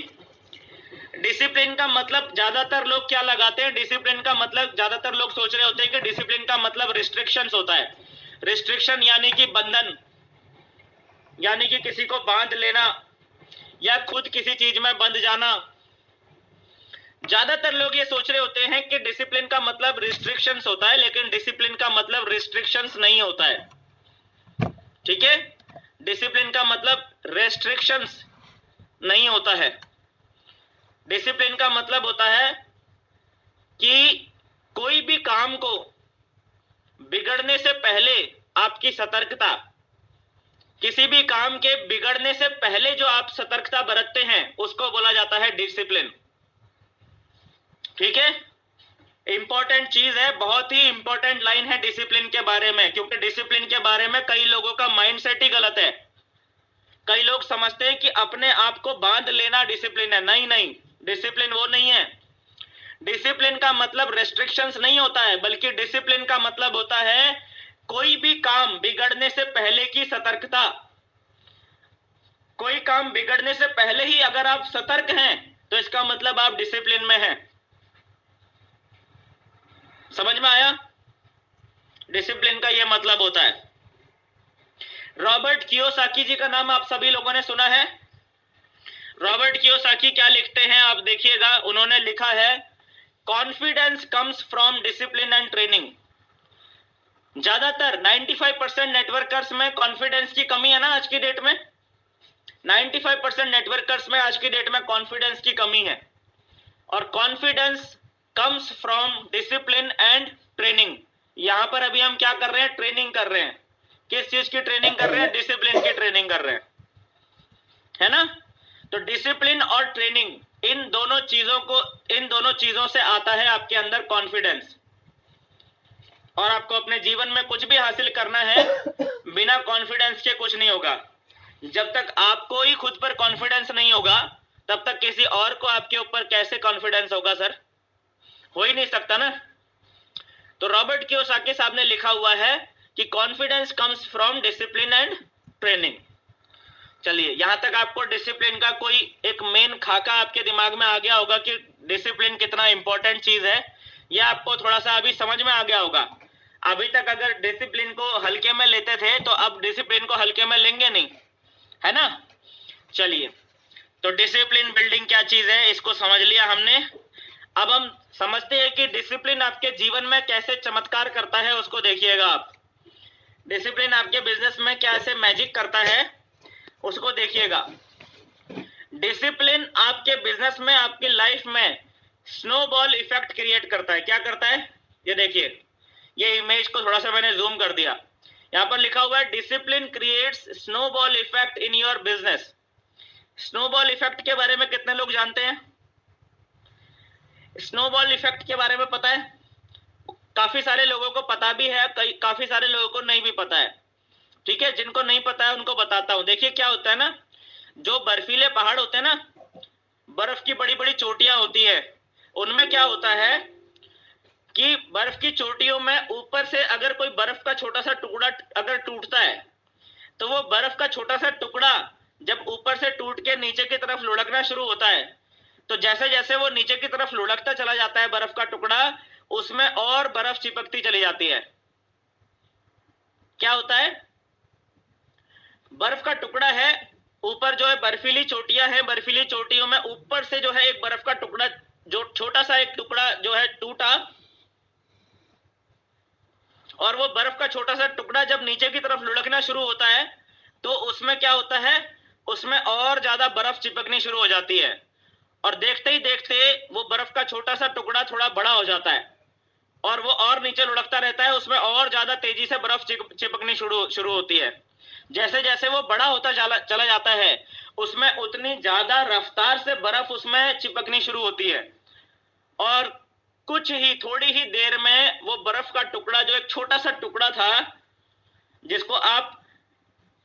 [SPEAKER 1] डिसिप्लिन का मतलब ज्यादातर लोग क्या लगाते हैं, डिसिप्लिन का मतलब ज्यादातर लोग सोच रहे होते हैं कि डिसिप्लिन का मतलब रिस्ट्रिक्शंस होता है। रिस्ट्रिक्शन यानी कि बंधन, यानी कि किसी को बांध लेना या खुद किसी चीज में बंध जाना। ज्यादातर लोग ये सोच रहे होते हैं कि डिसिप्लिन का मतलब रिस्ट्रिक्शंस होता है, लेकिन डिसिप्लिन का मतलब रिस्ट्रिक्शंस नहीं होता है। ठीक है, डिसिप्लिन का मतलब रेस्ट्रिक्शंस नहीं होता है। डिसिप्लिन का मतलब होता है कि कोई भी काम को बिगड़ने से पहले आपकी सतर्कता, किसी भी काम के बिगड़ने से पहले जो आप सतर्कता बरतते हैं उसको बोला जाता है डिसिप्लिन। ठीक है, इंपॉर्टेंट चीज है, बहुत ही इंपॉर्टेंट लाइन है डिसिप्लिन के बारे में, क्योंकि डिसिप्लिन के बारे में कई लोगों का माइंडसेट ही गलत है। कई लोग समझते हैं कि अपने आप को बांध लेना डिसिप्लिन है। नहीं नहीं, डिसिप्लिन वो नहीं है। डिसिप्लिन का मतलब रेस्ट्रिक्शंस नहीं होता है, बल्कि डिसिप्लिन का मतलब होता है कोई भी काम बिगड़ने से पहले की सतर्कता। कोई काम बिगड़ने से पहले ही अगर आप सतर्क हैं तो इसका मतलब आप डिसिप्लिन में हैं। समझ में आया? डिसिप्लिन का यह मतलब होता है। रॉबर्ट कियोसाकी जी का नाम आप सभी लोगों ने सुना है। रॉबर्ट कियोसाकी क्या लिखते हैं आप देखिएगा। उन्होंने लिखा है confidence comes from discipline and training. ज्यादातर 95% नेटवर्कर्स में कॉन्फिडेंस की कमी है ना आज की डेट में। 95% नेटवर्कर्स में आज की डेट में कॉन्फिडेंस की कमी है, और confidence comes from discipline and training. यहां पर अभी हम क्या कर रहे हैं, ट्रेनिंग कर रहे हैं। किस चीज की ट्रेनिंग कर रहे हैं? डिसिप्लिन की ट्रेनिंग कर रहे हैं, है ना। तो डिसिप्लिन और ट्रेनिंग, इन दोनों चीजों से आता है आपके अंदर कॉन्फिडेंस। और आपको अपने जीवन में कुछ भी हासिल करना है, बिना कॉन्फिडेंस के कुछ नहीं होगा। जब तक आपको ही खुद पर कॉन्फिडेंस नहीं होगा, तब तक किसी और को आपके ऊपर कैसे कॉन्फिडेंस होगा सर? हो ही नहीं सकता ना। तो रॉबर्ट कियोसाकी साहब ने लिखा हुआ है कि confidence comes from discipline and training. चलिए, यहां तक आपको डिसिप्लिन का कोई एक मेन खाका आपके दिमाग में आ गया होगा कि डिसिप्लिन कितना इंपॉर्टेंट चीज है। यह आपको थोड़ा सा अभी समझ में आ गया होगा। अभी तक अगर डिसिप्लिन को हल्के में लेते थे तो अब डिसिप्लिन को हल्के में लेंगे नहीं, है ना। चलिए, तो डिसिप्लिन बिल्डिंग क्या चीज है इसको समझ लिया हमने। अब हम समझते हैं कि डिसिप्लिन आपके जीवन में कैसे चमत्कार करता है, उसको देखिएगा आप। डिसिप्लिन आपके बिजनेस में कैसे मैजिक करता है उसको देखिएगा। डिसिप्लिन आपके बिजनेस में, आपकी लाइफ में स्नोबॉल इफेक्ट क्रिएट करता है। क्या करता है? ये देखिए, ये इमेज को थोड़ा सा मैंने जूम कर दिया। यहां पर लिखा हुआ है discipline creates snowball effect in your business. Snowball effect के बारे में कितने लोग जानते हैं? स्नोबॉल इफेक्ट के बारे में पता है? काफी सारे लोगों को पता भी है, काफी सारे लोगों को नहीं भी पता है। ठीक है, जिनको नहीं पता है उनको बताता हूं। देखिए क्या होता है ना, जो बर्फीले पहाड़ होते हैं ना, बर्फ की बड़ी बड़ी चोटियां होती है, उनमें क्या होता है कि बर्फ की चोटियों में ऊपर से अगर कोई बर्फ का छोटा सा टुकड़ा अगर टूटता है, तो वो बर्फ का छोटा सा टुकड़ा जब ऊपर से टूट के नीचे की तरफ लुढ़कना शुरू होता है, तो जैसे जैसे वो नीचे की तरफ लुढ़कता चला जाता है बर्फ का टुकड़ा, उसमें और बर्फ चिपकती चली जाती है। क्या होता है, बर्फ का टुकड़ा है, ऊपर जो है बर्फीली चोटियां हैं, बर्फीली चोटियों में ऊपर से जो है एक बर्फ का टुकड़ा, जो छोटा सा एक टुकड़ा जो है टूटा, और वो बर्फ का छोटा सा टुकड़ा जब नीचे की तरफ लुढ़कना शुरू होता है, तो उसमें क्या होता है, उसमें और ज्यादा बर्फ चिपकनी शुरू हो जाती है, और देखते ही देखते वो बर्फ का छोटा सा टुकड़ा थोड़ा बड़ा हो जाता है, और वो और नीचे लुढ़कता रहता है, उसमें और ज्यादा तेजी से बर्फ चिपकनी शुरू होती है। जैसे जैसे वो बड़ा होता चला जाता है, उसमें उतनी ज्यादा रफ्तार से बर्फ उसमें चिपकनी शुरू होती है, और कुछ ही थोड़ी ही देर में वो बर्फ का टुकड़ा, जो एक छोटा सा टुकड़ा था जिसको आप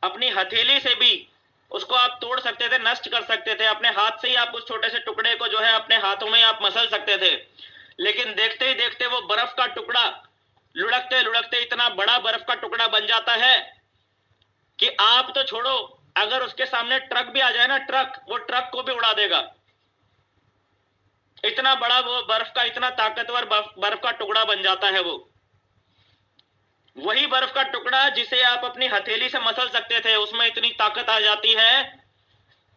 [SPEAKER 1] अपनी हथेली से भी उसको आप तोड़ सकते थे, नष्ट कर सकते थे, अपने हाथ से ही आप उस छोटे से टुकड़े को जो है अपने हाथों में आप मसल सकते थे, लेकिन देखते ही देखते वो बर्फ का टुकड़ा लुढ़कते लुढ़कते इतना बड़ा बर्फ का टुकड़ा बन जाता है कि आप तो छोड़ो, अगर उसके सामने ट्रक भी आ जाए ना, वो ट्रक को भी उड़ा देगा। इतना बड़ा वो बर्फ का, इतना ताकतवर बर्फ का टुकड़ा बन जाता है वो। वही बर्फ का टुकड़ा जिसे आप अपनी हथेली से मसल सकते थे, उसमें इतनी ताकत आ जाती है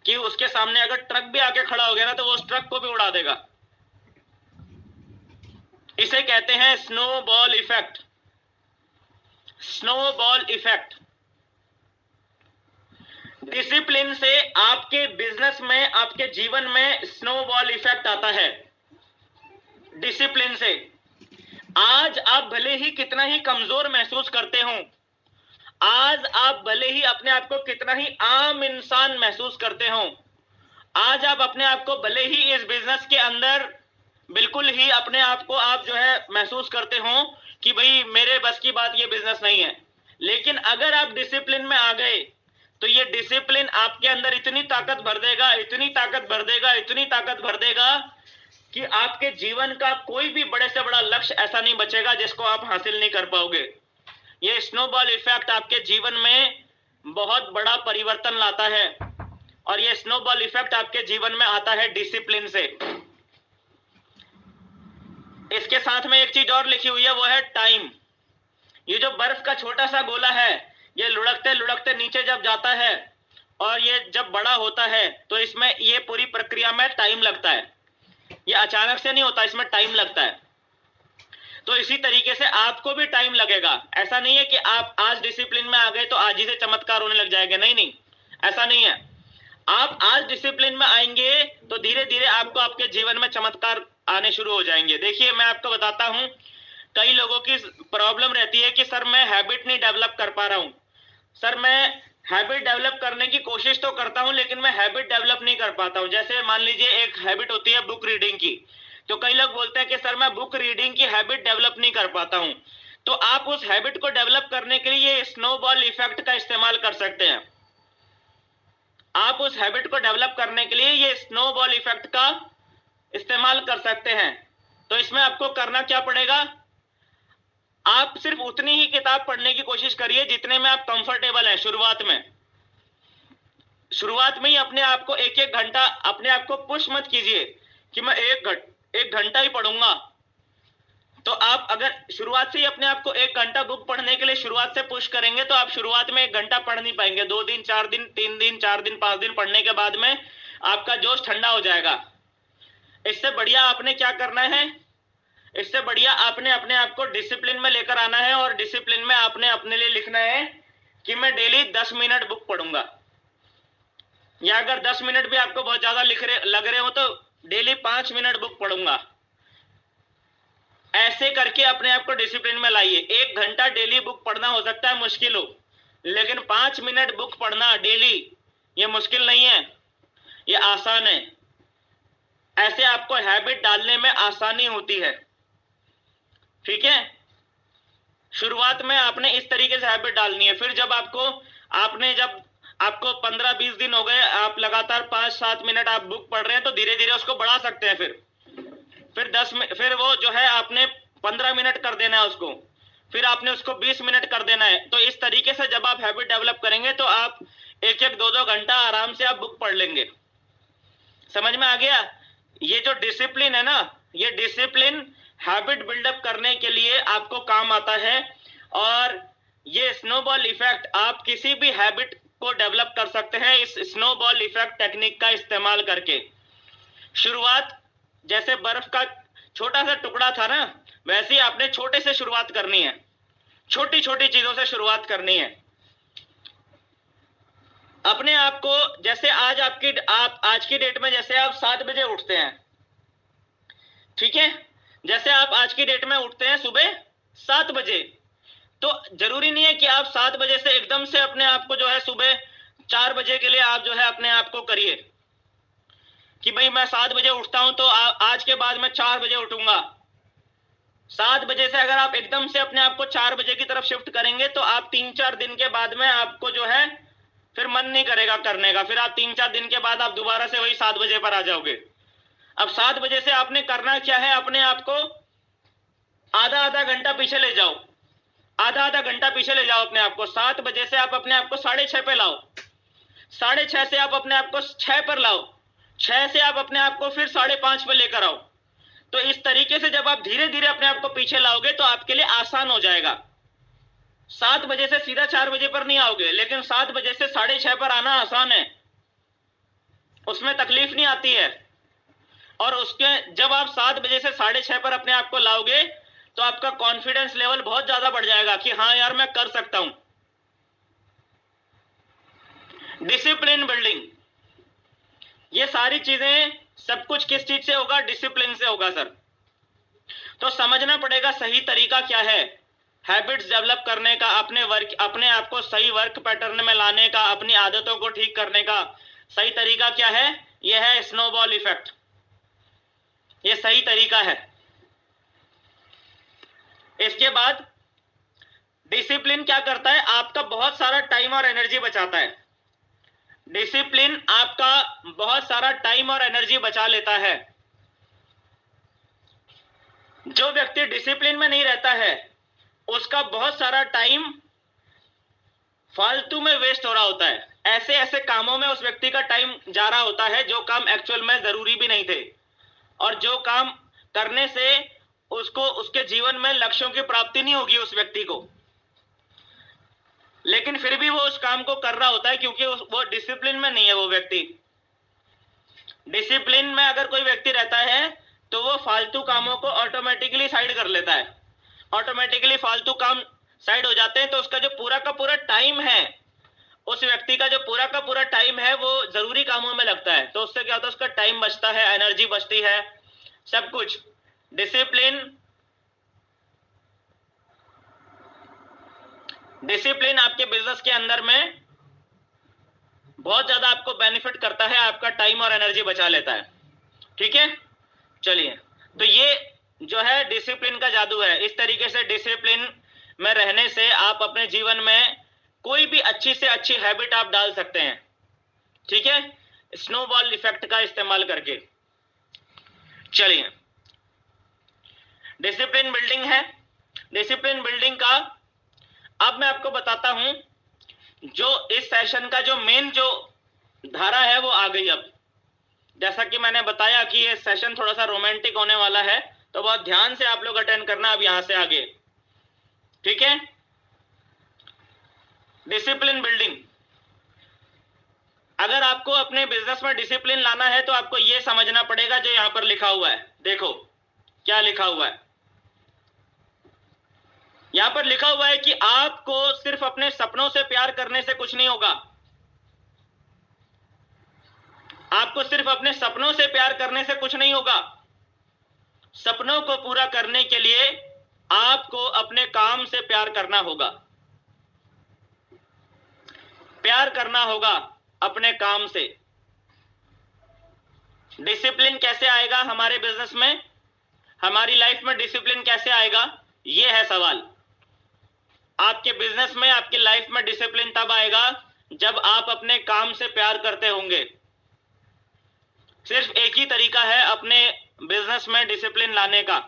[SPEAKER 1] कि उसके सामने अगर ट्रक भी आके खड़ा हो गया ना, तो वो उस ट्रक को भी उड़ा देगा। इसे कहते हैं snowball effect. Snowball effect. Discipline से आपके बिजनेस में, आपके जीवन में स्नोबॉल इफेक्ट आता है। डिसिप्लिन से आज आप भले ही कितना ही कमजोर महसूस करते हो, आज आप भले ही अपने आप को कितना ही आम इंसान महसूस करते हो, आज आप अपने आप को भले ही इस बिजनेस के अंदर बिल्कुल ही अपने आप को आप जो है महसूस करते हो कि भाई मेरे बस की बात ये बिजनेस नहीं है, लेकिन अगर आप डिसिप्लिन में आ गए तो ये डिसिप्लिन आपके अंदर इतनी ताकत भर देगा, इतनी ताकत भर देगा, इतनी ताकत भर देगा कि आपके जीवन का कोई भी बड़े से बड़ा लक्ष्य ऐसा नहीं बचेगा जिसको आप हासिल नहीं कर पाओगे। ये स्नोबॉल इफेक्ट आपके जीवन में बहुत बड़ा परिवर्तन लाता है, और ये स्नोबॉल इफेक्ट आपके जीवन में आता है डिसिप्लिन से। इसके साथ में एक चीज और लिखी हुई है, वो है टाइम। ये जो बर्फ का छोटा सा गोला है, ये लुढ़कते लुढ़कते नीचे जब जाता है और ये जब बड़ा होता है, तो इसमें ये पूरी प्रक्रिया में टाइम लगता है। ये अचानक से नहीं होता, इसमें टाइम लगता है। तो इसी तरीके से आपको भी टाइम लगेगा। ऐसा नहीं है कि आप आज डिसिप्लिन में आ गए तो आज ही से चमत्कार होने लग जाएंगे, नहीं नहीं, ऐसा नहीं है। आप आज डिसिप्लिन में आएंगे तो धीरे धीरे आपको आपके जीवन में चमत्कार आने शुरू हो जाएंगे। देखिए मैं आपको बताता हूं, कई लोगों की प्रॉब्लम रहती है कि सर मैं हैबिट नहीं डेवलप कर पा रहा हूं, सर मैं हैबिट डेवलप करने की कोशिश तो करता हूं लेकिन मैं हैबिट डेवलप नहीं कर पाता हूं। जैसे मान लीजिए एक हैबिट होती है बुक रीडिंग की, तो कई लोग बोलते हैं कि सर मैं बुक रीडिंग की हैबिट डेवलप नहीं कर पाता हूं। तो आप उस हैबिट को डेवलप करने के लिए स्नोबॉल इफेक्ट का इस्तेमाल कर सकते हैं। आप उस हैबिट को डेवलप करने के लिए ये स्नोबॉल इफेक्ट का इस्तेमाल कर सकते हैं। तो इसमें आपको करना क्या पड़ेगा, आप सिर्फ उतनी ही किताब पढ़ने की कोशिश करिए जितने में आप कंफर्टेबल हैं। शुरुआत में ही अपने आप को एक एक घंटा, अपने आप को पुश मत कीजिए कि मैं एक घंटा ही पढ़ूंगा। तो आप अगर शुरुआत से ही अपने आप को एक घंटा बुक पढ़ने के लिए शुरुआत से पुश करेंगे तो आप शुरुआत में एक घंटा पढ़ नहीं पाएंगे। 2 दिन, 4 दिन, 3 दिन, 4 दिन, 5 दिन पढ़ने के बाद में आपका जोश ठंडा हो जाएगा। इससे बढ़िया आपने क्या करना है, इससे बढ़िया आपने अपने आप को डिसिप्लिन में लेकर आना है, और डिसिप्लिन में आपने अपने लिए लिखना है कि मैं डेली 10 मिनट बुक पढ़ूंगा। या अगर 10 मिनट भी आपको बहुत ज्यादा लग रहे हो तो डेली 5 मिनट बुक पढ़ूंगा। ऐसे करके अपने आप को डिसिप्लिन में लाइए। 1 घंटा डेली बुक पढ़ना हो सकता है मुश्किल हो, लेकिन 5 मिनट बुक पढ़ना डेली ये मुश्किल नहीं है, ये आसान है। ऐसे आपको हैबिट डालने में आसानी होती है। ठीक है, शुरुआत में आपने इस तरीके से हैबिट डालनी है। फिर जब आपको 15-20 दिन हो गए, आप लगातार 5-7 मिनट आप बुक पढ़ रहे हैं, तो धीरे धीरे उसको बढ़ा सकते हैं। फिर वो जो है आपने 15 मिनट कर देना है उसको, फिर आपने उसको 20 मिनट कर देना है। तो इस तरीके से जब आप हैबिट डेवलप करेंगे तो आप 1-1, 2-2 घंटा आराम से आप बुक पढ़ लेंगे। समझ में आ गया? ये जो डिसिप्लिन है ना, ये डिसिप्लिन हैबिट बिल्डअप करने के लिए आपको काम आता है। और ये स्नोबॉल इफेक्ट, आप किसी भी हैबिट को डेवलप कर सकते हैं इस स्नोबॉल इफेक्ट टेक्निक का इस्तेमाल करके। शुरुआत जैसे बर्फ का छोटा सा टुकड़ा था ना, वैसे ही आपने छोटे से शुरुआत करनी है, छोटी छोटी चीजों से शुरुआत करनी है। अपने आप को, जैसे आज की डेट में जैसे आप 7 बजे उठते हैं, ठीक है, जैसे आप आज की डेट में उठते हैं सुबह 7 बजे, तो जरूरी नहीं है कि आप 7 बजे से एकदम से अपने आप को जो है सुबह 4 बजे के लिए आप जो है अपने आप को करिए कि भाई मैं 7 बजे उठता हूं तो आज के बाद मैं 4 बजे उठूंगा। 7 बजे से अगर आप एकदम से अपने आप को 4 बजे की तरफ शिफ्ट करेंगे तो आप 3-4 दिन के बाद में आपको जो है फिर मन नहीं करेगा करने का। फिर आप 3-4 दिन के बाद आप दोबारा से वही 7 बजे पर आ जाओगे। अब 7 बजे से आपने करना क्या है, अपने आप को आधा आधा घंटा पीछे ले जाओ, आधा आधा घंटा पीछे ले जाओ अपने आप को। 7 बजे से आप अपने आप को 6:30 पे लाओ, 6:30 से आप अपने आप को 6 पर लाओ, 6 से आप अपने आप को फिर 5:30 पे लेकर आओ। तो इस तरीके से जब आप धीरे धीरे अपने आप को पीछे लाओगे तो आपके लिए आसान हो जाएगा। 7 बजे से सीधा 4 बजे पर नहीं आओगे, लेकिन 7 बजे से 6:30 पर आना आसान है, उसमें तकलीफ नहीं आती है। और उसके जब आप 7 बजे से 6:30 पर अपने आप को लाओगे तो आपका कॉन्फिडेंस लेवल बहुत ज्यादा बढ़ जाएगा कि हाँ यार मैं कर सकता हूं। डिसिप्लिन बिल्डिंग, ये सारी चीजें सब कुछ किस चीज से होगा? डिसिप्लिन से होगा सर। तो समझना पड़ेगा सही तरीका क्या है हैबिट्स डेवलप करने का, अपने आप को सही वर्क पैटर्न में लाने का, अपनी आदतों को ठीक करने का सही तरीका क्या है? यह है स्नोबॉल इफेक्ट, ये सही तरीका है। इसके बाद डिसिप्लिन क्या करता है? आपका बहुत सारा टाइम और एनर्जी बचाता है। डिसिप्लिन आपका बहुत सारा टाइम और एनर्जी बचा लेता है। जो व्यक्ति डिसिप्लिन में नहीं रहता है उसका बहुत सारा टाइम फालतू में वेस्ट हो रहा होता है। ऐसे ऐसे कामों में उस व्यक्ति का टाइम जा रहा होता है जो काम एक्चुअल में जरूरी भी नहीं थे, और जो काम करने से उसको उसके जीवन में लक्ष्यों की प्राप्ति नहीं होगी उस व्यक्ति को, लेकिन फिर भी वो उस काम को कर रहा होता है क्योंकि वो डिसिप्लिन में नहीं है। वो व्यक्ति डिसिप्लिन में अगर कोई व्यक्ति रहता है तो वो फालतू कामों को ऑटोमेटिकली साइड कर लेता है, ऑटोमेटिकली फालतू काम साइड हो जाते हैं। तो उसका जो पूरा का पूरा टाइम है, उस व्यक्ति का जो पूरा का पूरा टाइम है वो जरूरी कामों में लगता है। तो उससे क्या होता है? उसका टाइम बचता है, एनर्जी बचती है, सब कुछ। डिसिप्लिन आपके बिजनेस के अंदर में बहुत ज्यादा आपको बेनिफिट करता है, आपका टाइम और एनर्जी बचा लेता है। ठीक है, चलिए, तो ये जो है डिसिप्लिन का जादू है। इस तरीके से डिसिप्लिन में रहने से आप अपने जीवन में कोई भी अच्छी से अच्छी हैबिट आप डाल सकते हैं। ठीक है, स्नोबॉल इफेक्ट का इस्तेमाल करके। चलिए, डिसिप्लिन बिल्डिंग है। डिसिप्लिन बिल्डिंग का अब मैं आपको बताता हूं, जो इस सेशन का जो मेन जो धारा है वो आ गई। अब जैसा कि मैंने बताया कि ये सेशन थोड़ा सा रोमांटिक होने वाला है, तो बहुत ध्यान से आप लोग अटेंड करना अब यहां से आगे। ठीक है, डिसिप्लिन बिल्डिंग, अगर आपको अपने बिजनेस में डिसिप्लिन लाना है तो आपको यह समझना पड़ेगा जो यहां पर लिखा हुआ है। देखो क्या लिखा हुआ है, यहां पर लिखा हुआ है कि आपको सिर्फ अपने सपनों से प्यार करने से कुछ नहीं होगा। आपको सिर्फ अपने सपनों से प्यार करने से कुछ नहीं होगा। सपनों को पूरा करने के लिए आपको अपने काम से प्यार करना होगा, प्यार करना होगा अपने काम से। डिसिप्लिन कैसे आएगा हमारे बिजनेस में, हमारी लाइफ में डिसिप्लिन कैसे आएगा, ये है सवाल। आपके बिजनेस में, आपकी लाइफ में डिसिप्लिन तब आएगा जब आप अपने काम से प्यार करते होंगे। सिर्फ एक ही तरीका है अपने बिजनेस में डिसिप्लिन लाने का,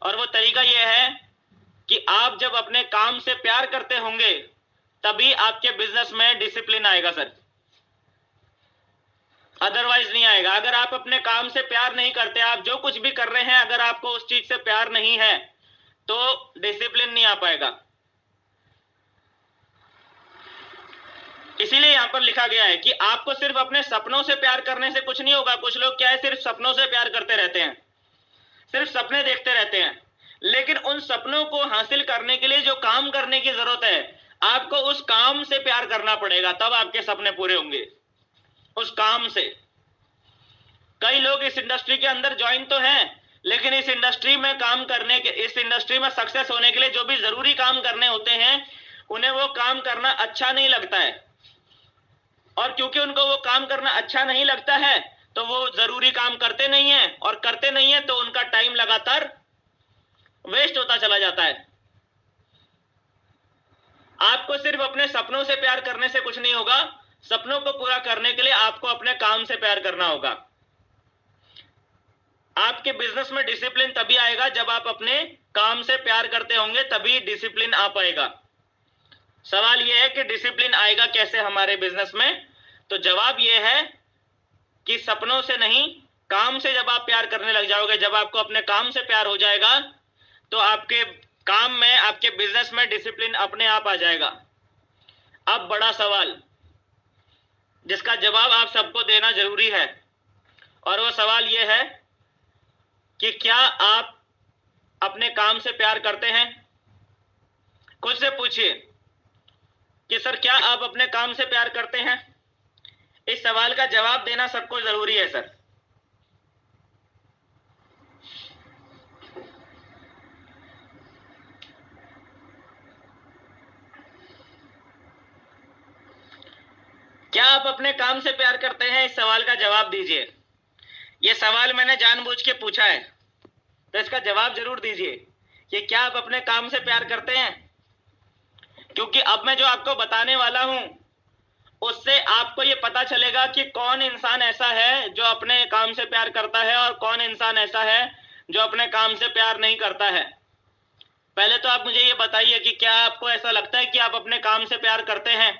[SPEAKER 1] और वो तरीका यह है कि आप जब अपने काम से प्यार करते होंगे तभी आपके बिजनेस में डिसिप्लिन आएगा सर, अदरवाइज नहीं आएगा। अगर आप अपने काम से प्यार नहीं करते, आप जो कुछ भी कर रहे हैं अगर आपको उस चीज से प्यार नहीं है तो डिसिप्लिन नहीं आ पाएगा। इसीलिए यहां पर लिखा गया है कि आपको सिर्फ अपने सपनों से प्यार करने से कुछ नहीं होगा। कुछ लोग क्या है, सिर्फ सपनों से प्यार करते रहते हैं, सिर्फ सपने देखते रहते हैं, लेकिन उन सपनों को हासिल करने के लिए जो काम करने की जरूरत है, आपको उस काम से प्यार करना पड़ेगा, तब आपके सपने पूरे होंगे उस काम से। कई लोग इस इंडस्ट्री के अंदर ज्वाइन तो हैं, लेकिन इस इंडस्ट्री में काम करने के, इस इंडस्ट्री में सक्सेस होने के लिए जो भी जरूरी काम करने होते हैं, उन्हें वो काम करना अच्छा नहीं लगता है, और क्योंकि उनको वो काम करना अच्छा नहीं लगता है तो वो जरूरी काम करते नहीं है, और करते नहीं है तो उनका टाइम लगातार वेस्ट होता चला जाता है। आपको सिर्फ अपने सपनों से प्यार करने से कुछ नहीं होगा, सपनों को पूरा करने के लिए आपको अपने काम से प्यार करना होगा। आपके बिजनेस में डिसिप्लिन तभी आएगा जब आप अपने काम से प्यार करते होंगे, तभी डिसिप्लिन आ पाएगा। सवाल यह है कि डिसिप्लिन आएगा कैसे हमारे बिजनेस में, तो जवाब यह है कि सपनों से नहीं, काम से जब आप प्यार करने लग जाओगे, जब आपको अपने काम से प्यार हो जाएगा तो आपके काम में, आपके बिजनेस में डिसिप्लिन अपने आप आ जाएगा। अब बड़ा सवाल जिसका जवाब आप सबको देना जरूरी है, और वो सवाल यह है कि क्या आप अपने काम से प्यार करते हैं? खुद से पूछिए कि सर क्या आप अपने काम से प्यार करते हैं? इस सवाल का जवाब देना सबको जरूरी है सर। क्या आप अपने काम से प्यार करते हैं? इस सवाल का जवाब दीजिए। यह सवाल मैंने जानबूझ के पूछा है, तो इसका जवाब जरूर दीजिए कि क्या आप अपने काम से प्यार करते हैं। क्योंकि अब मैं जो आपको बताने वाला हूं उससे आपको ये पता चलेगा कि कौन इंसान ऐसा है जो अपने काम से प्यार करता है और कौन इंसान ऐसा है जो अपने काम से प्यार नहीं करता है। पहले तो आप मुझे ये बताइए कि क्या आपको ऐसा लगता है कि आप अपने काम से प्यार करते हैं?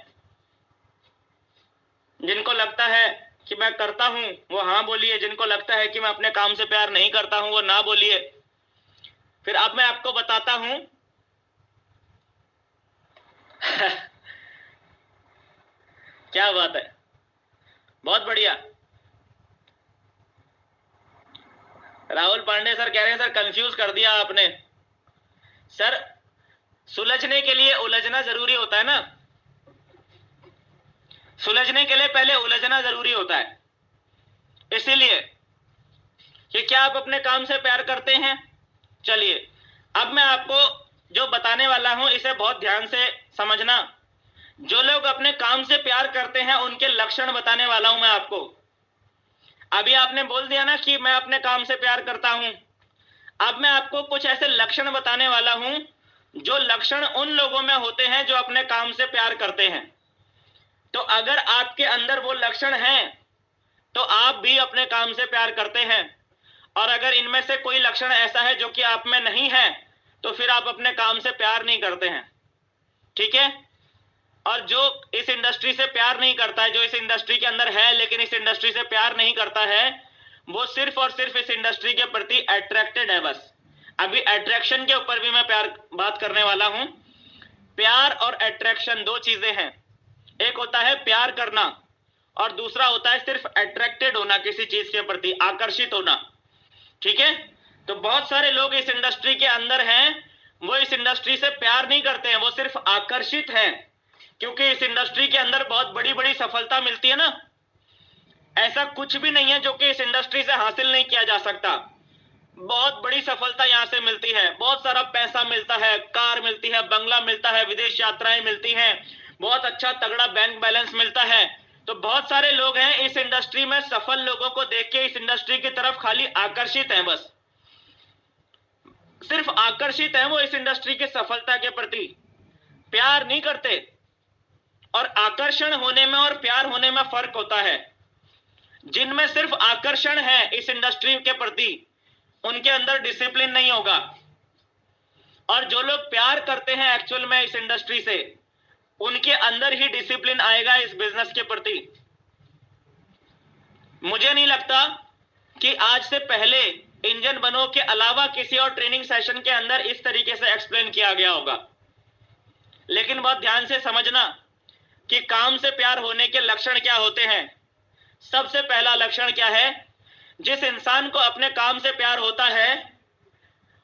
[SPEAKER 1] जिनको लगता है कि मैं करता हूं वो हाँ बोलिए, जिनको लगता है कि मैं अपने काम से प्यार नहीं करता हूं वो ना बोलिए। फिर अब मैं आपको बताता हूं क्या बात है, बहुत बढ़िया। राहुल पांडे सर कह रहे हैं सर कंफ्यूज कर दिया आपने। सर सुलझने के लिए उलझना जरूरी होता है ना, सुलझने के लिए पहले उलझना जरूरी होता है। इसीलिए कि क्या आप अपने काम से प्यार करते हैं? चलिए अब मैं आपको जो बताने वाला हूं इसे बहुत ध्यान से समझना। जो लोग अपने काम से प्यार करते हैं उनके लक्षण बताने वाला हूं मैं आपको। अभी आपने बोल दिया ना कि मैं अपने काम से प्यार करता हूं, अब मैं आपको कुछ ऐसे लक्षण बताने वाला हूं जो लक्षण उन लोगों में होते हैं जो अपने काम से प्यार करते हैं। तो अगर आपके अंदर वो लक्षण हैं तो आप भी अपने काम से प्यार करते हैं, और अगर इनमें से कोई लक्षण ऐसा है जो कि आप में नहीं है तो फिर आप अपने काम से प्यार नहीं करते हैं। ठीक है? और जो इस इंडस्ट्री से प्यार नहीं करता है, जो इस इंडस्ट्री के अंदर है लेकिन इस इंडस्ट्री से प्यार नहीं करता है, वो सिर्फ और सिर्फ इस इंडस्ट्री के प्रति अट्रैक्टेड है बस। अभी अट्रैक्शन के ऊपर भी मैं बात करने वाला हूं। प्यार और अट्रैक्शन दो चीजें हैं, एक होता है प्यार करना और दूसरा होता है सिर्फ अट्रैक्टेड होना, किसी चीज के प्रति आकर्षित होना। ठीक है? तो बहुत सारे लोग इस इंडस्ट्री के अंदर हैं, वो इस इंडस्ट्री से प्यार नहीं करते हैं, वो सिर्फ आकर्षित हैं, क्योंकि इस इंडस्ट्री के अंदर बहुत बड़ी बड़ी सफलता मिलती है ना। ऐसा कुछ भी नहीं है जो कि इस इंडस्ट्री से हासिल नहीं किया जा सकता। बहुत बड़ी सफलता यहां से मिलती है, बहुत सारा पैसा मिलता है, कार मिलती है, बंगला मिलता है, विदेश यात्राएं मिलती हैं, बहुत अच्छा तगड़ा बैंक बैलेंस मिलता है। तो बहुत सारे लोग हैं इस इंडस्ट्री में, सफल लोगों को देख के इस इंडस्ट्री की तरफ खाली आकर्षित हैं, बस सिर्फ आकर्षित हैं वो इस इंडस्ट्री की सफलता के प्रति, प्यार नहीं करते। और आकर्षण होने में और प्यार होने में फर्क होता है। जिनमें सिर्फ आकर्षण है इस इंडस्ट्री के प्रति, उनके अंदर डिसिप्लिन नहीं होगा। और जो लोग प्यार करते हैं एक्चुअल में इस इंडस्ट्री से, उनके अंदर ही डिसिप्लिन आएगा इस बिजनेस के प्रति। मुझे नहीं लगता कि आज से पहले इंजन बनो के अलावा किसी और ट्रेनिंग सेशन के अंदर इस तरीके से एक्सप्लेन किया गया होगा। लेकिन बहुत ध्यान से समझना कि काम से प्यार होने के लक्षण क्या होते हैं। सबसे पहला लक्षण क्या है? जिस इंसान को अपने काम से प्यार होता है,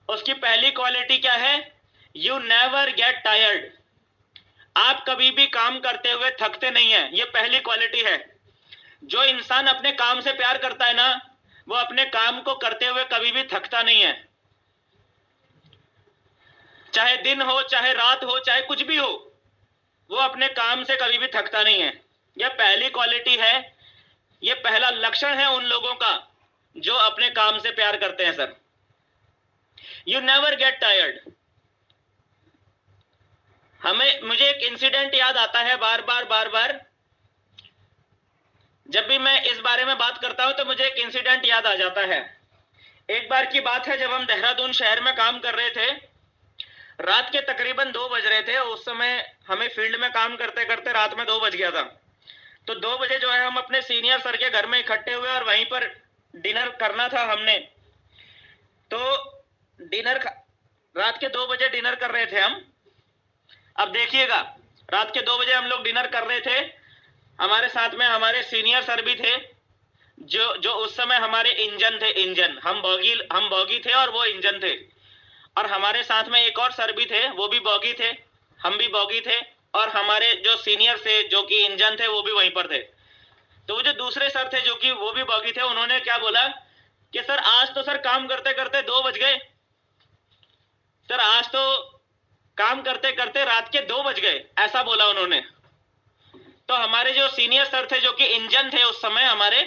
[SPEAKER 1] उसकी पहली क्वालिटी क्या है? You never get tired. आप कभी भी काम करते हुए थकते नहीं हैं, ये पहली क्वालिटी है। जो इंसान अपने काम से प्यार करता है ना, वो अपने काम को करते हुए कभी भी थकता नहीं है। चाहे दिन हो, चाहे रात हो, चाहे कुछ भी हो, वो अपने काम से कभी भी थकता नहीं है। यह पहली क्वालिटी है, यह पहला लक्षण है उन लोगों का जो अपने काम से प्यार करते हैं sir. You never get tired. मुझे एक इंसिडेंट याद आता है बार बार जब भी मैं इस बारे में बात करता हूं तो मुझे एक इंसिडेंट याद आ जाता है। एक बार की बात है, जब हम देहरादून शहर में काम कर रहे थे, रात के तकरीबन 2 बज रहे थे। उस समय हमें फील्ड में काम करते करते रात में 2 बज गया था। तो 2 बजे जो है हम अपने सीनियर सर के घर में इकट्ठे हुए और वहीं पर डिनर करना था हमने। तो रात के 2 बजे डिनर कर रहे थे हम। अब देखिएगा, रात के 2 बजे हम लोग डिनर कर रहे थे। हमारे साथ में हमारे सीनियर सर भी थे, जो उस समय हमारे इंजन थे। इंजन, हम बॉगी थे और वो इंजन थे। और हमारे साथ में एक और सर भी थे, वो भी बॉगी थे, हम भी बॉगी थे। और हमारे जो सीनियर थे जो कि इंजन थे, वो भी वहीं पर थे। तो वो जो दूसरे सर थे जो कि वो भी बॉगी थे, उन्होंने क्या बोला कि सर आज तो सर काम करते करते 2 बज गए सर, आज तो काम करते करते रात के 2 बज गए, ऐसा बोला उन्होंने। तो हमारे जो सीनियर सर थे जो कि इंजन थे उस समय हमारे,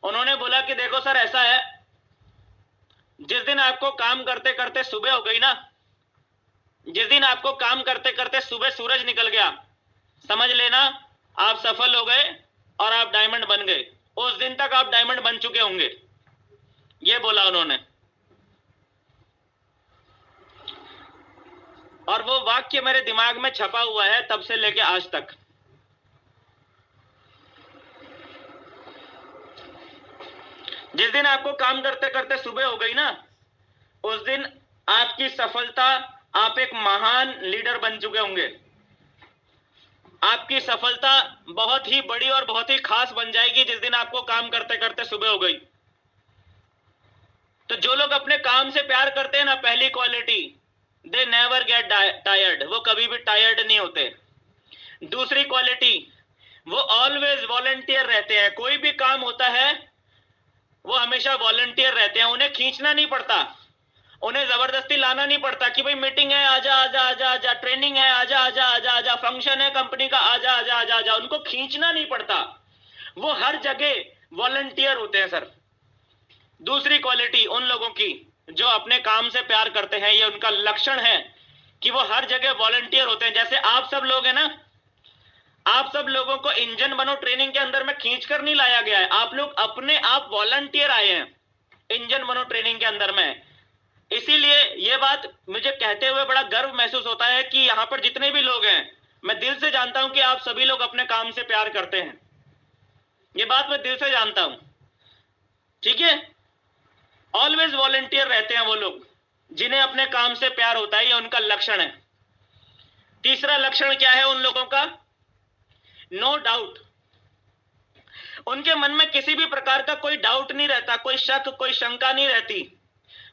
[SPEAKER 1] उन्होंने बोला कि देखो सर, ऐसा है, जिस दिन आपको काम करते करते सुबह हो गई ना, जिस दिन आपको काम करते करते सुबह सूरज निकल गया, समझ लेना आप सफल हो गए और आप डायमंड बन गए। उस दिन तक आप डायमंड बन चुके होंगे, ये बोला उन्होंने। और वो वाक्य मेरे दिमाग में छपा हुआ है तब से लेके आज तक। जिस दिन आपको काम करते करते सुबह हो गई ना, उस दिन आपकी सफलता, आप एक महान लीडर बन चुके होंगे। आपकी सफलता बहुत ही बड़ी और बहुत ही खास बन जाएगी जिस दिन आपको काम करते करते सुबह हो गई। तो जो लोग अपने काम से प्यार करते हैं ना, पहली quality, they never get tired. वो कभी भी टायर्ड नहीं होते। दूसरी क्वालिटी, वो ऑलवेज वॉलंटियर रहते हैं। कोई भी काम होता है वो हमेशा वॉलंटियर रहते हैं। उन्हें खींचना नहीं पड़ता, उन्हें जबरदस्ती लाना नहीं पड़ता कि भाई मीटिंग है आजा आजा आजा आजा, ट्रेनिंग है आजा आजा आजा आजा, फंक्शन है कंपनी का आजा आजा आजा आजा। उनको खींचना नहीं पड़ता, वो हर जगह वॉलंटियर होते हैं सर। दूसरी क्वालिटी उन लोगों की जो अपने काम से प्यार करते हैं, ये उनका लक्षण है कि वो हर जगह वॉलंटियर होते हैं। जैसे आप सब लोग हैं ना, आप सब लोगों को इंजन बनो ट्रेनिंग के अंदर में खींच कर नहीं लाया गया है, आप लोग अपने आप वॉलंटियर आए हैं इंजन बनो ट्रेनिंग के अंदर में। इसीलिए ये बात मुझे कहते हुए बड़ा गर्व महसूस होता है कि यहां पर जितने भी लोग हैं, मैं दिल से जानता हूं कि आप सभी लोग अपने काम से प्यार करते हैं। ये बात मैं दिल से जानता हूं, ठीक है। ऑलवेज वॉलंटियर रहते हैं वो लोग जिन्हें अपने काम से प्यार होता है, ये उनका लक्षण है। तीसरा लक्षण क्या है उन लोगों का? No doubt. उनके मन में किसी भी प्रकार का कोई डाउट नहीं रहता, कोई शक, कोई शंका नहीं रहती।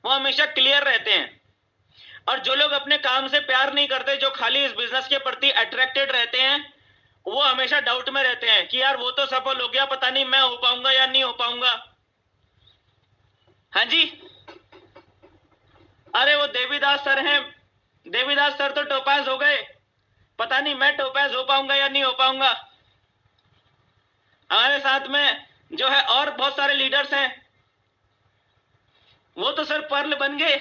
[SPEAKER 1] वो हमेशा क्लियर रहते हैं। और जो लोग अपने काम से प्यार नहीं करते, जो खाली इस बिजनेस के प्रति अट्रैक्टेड रहते हैं, वो हमेशा डाउट में रहते हैं कि यार वो तो सफल हो गया, पता नहीं मैं हो पाऊंगा या नहीं हो पाऊंगा। हाँ जी, अरे वो देवीदास सर हैं, देवीदास सर तो टोपाज हो गए, पता नहीं मैं टोपाज हो पाऊंगा या नहीं हो पाऊंगा। हमारे साथ में जो है और बहुत सारे लीडर्स हैं, वो तो सर पर्ल बन गए,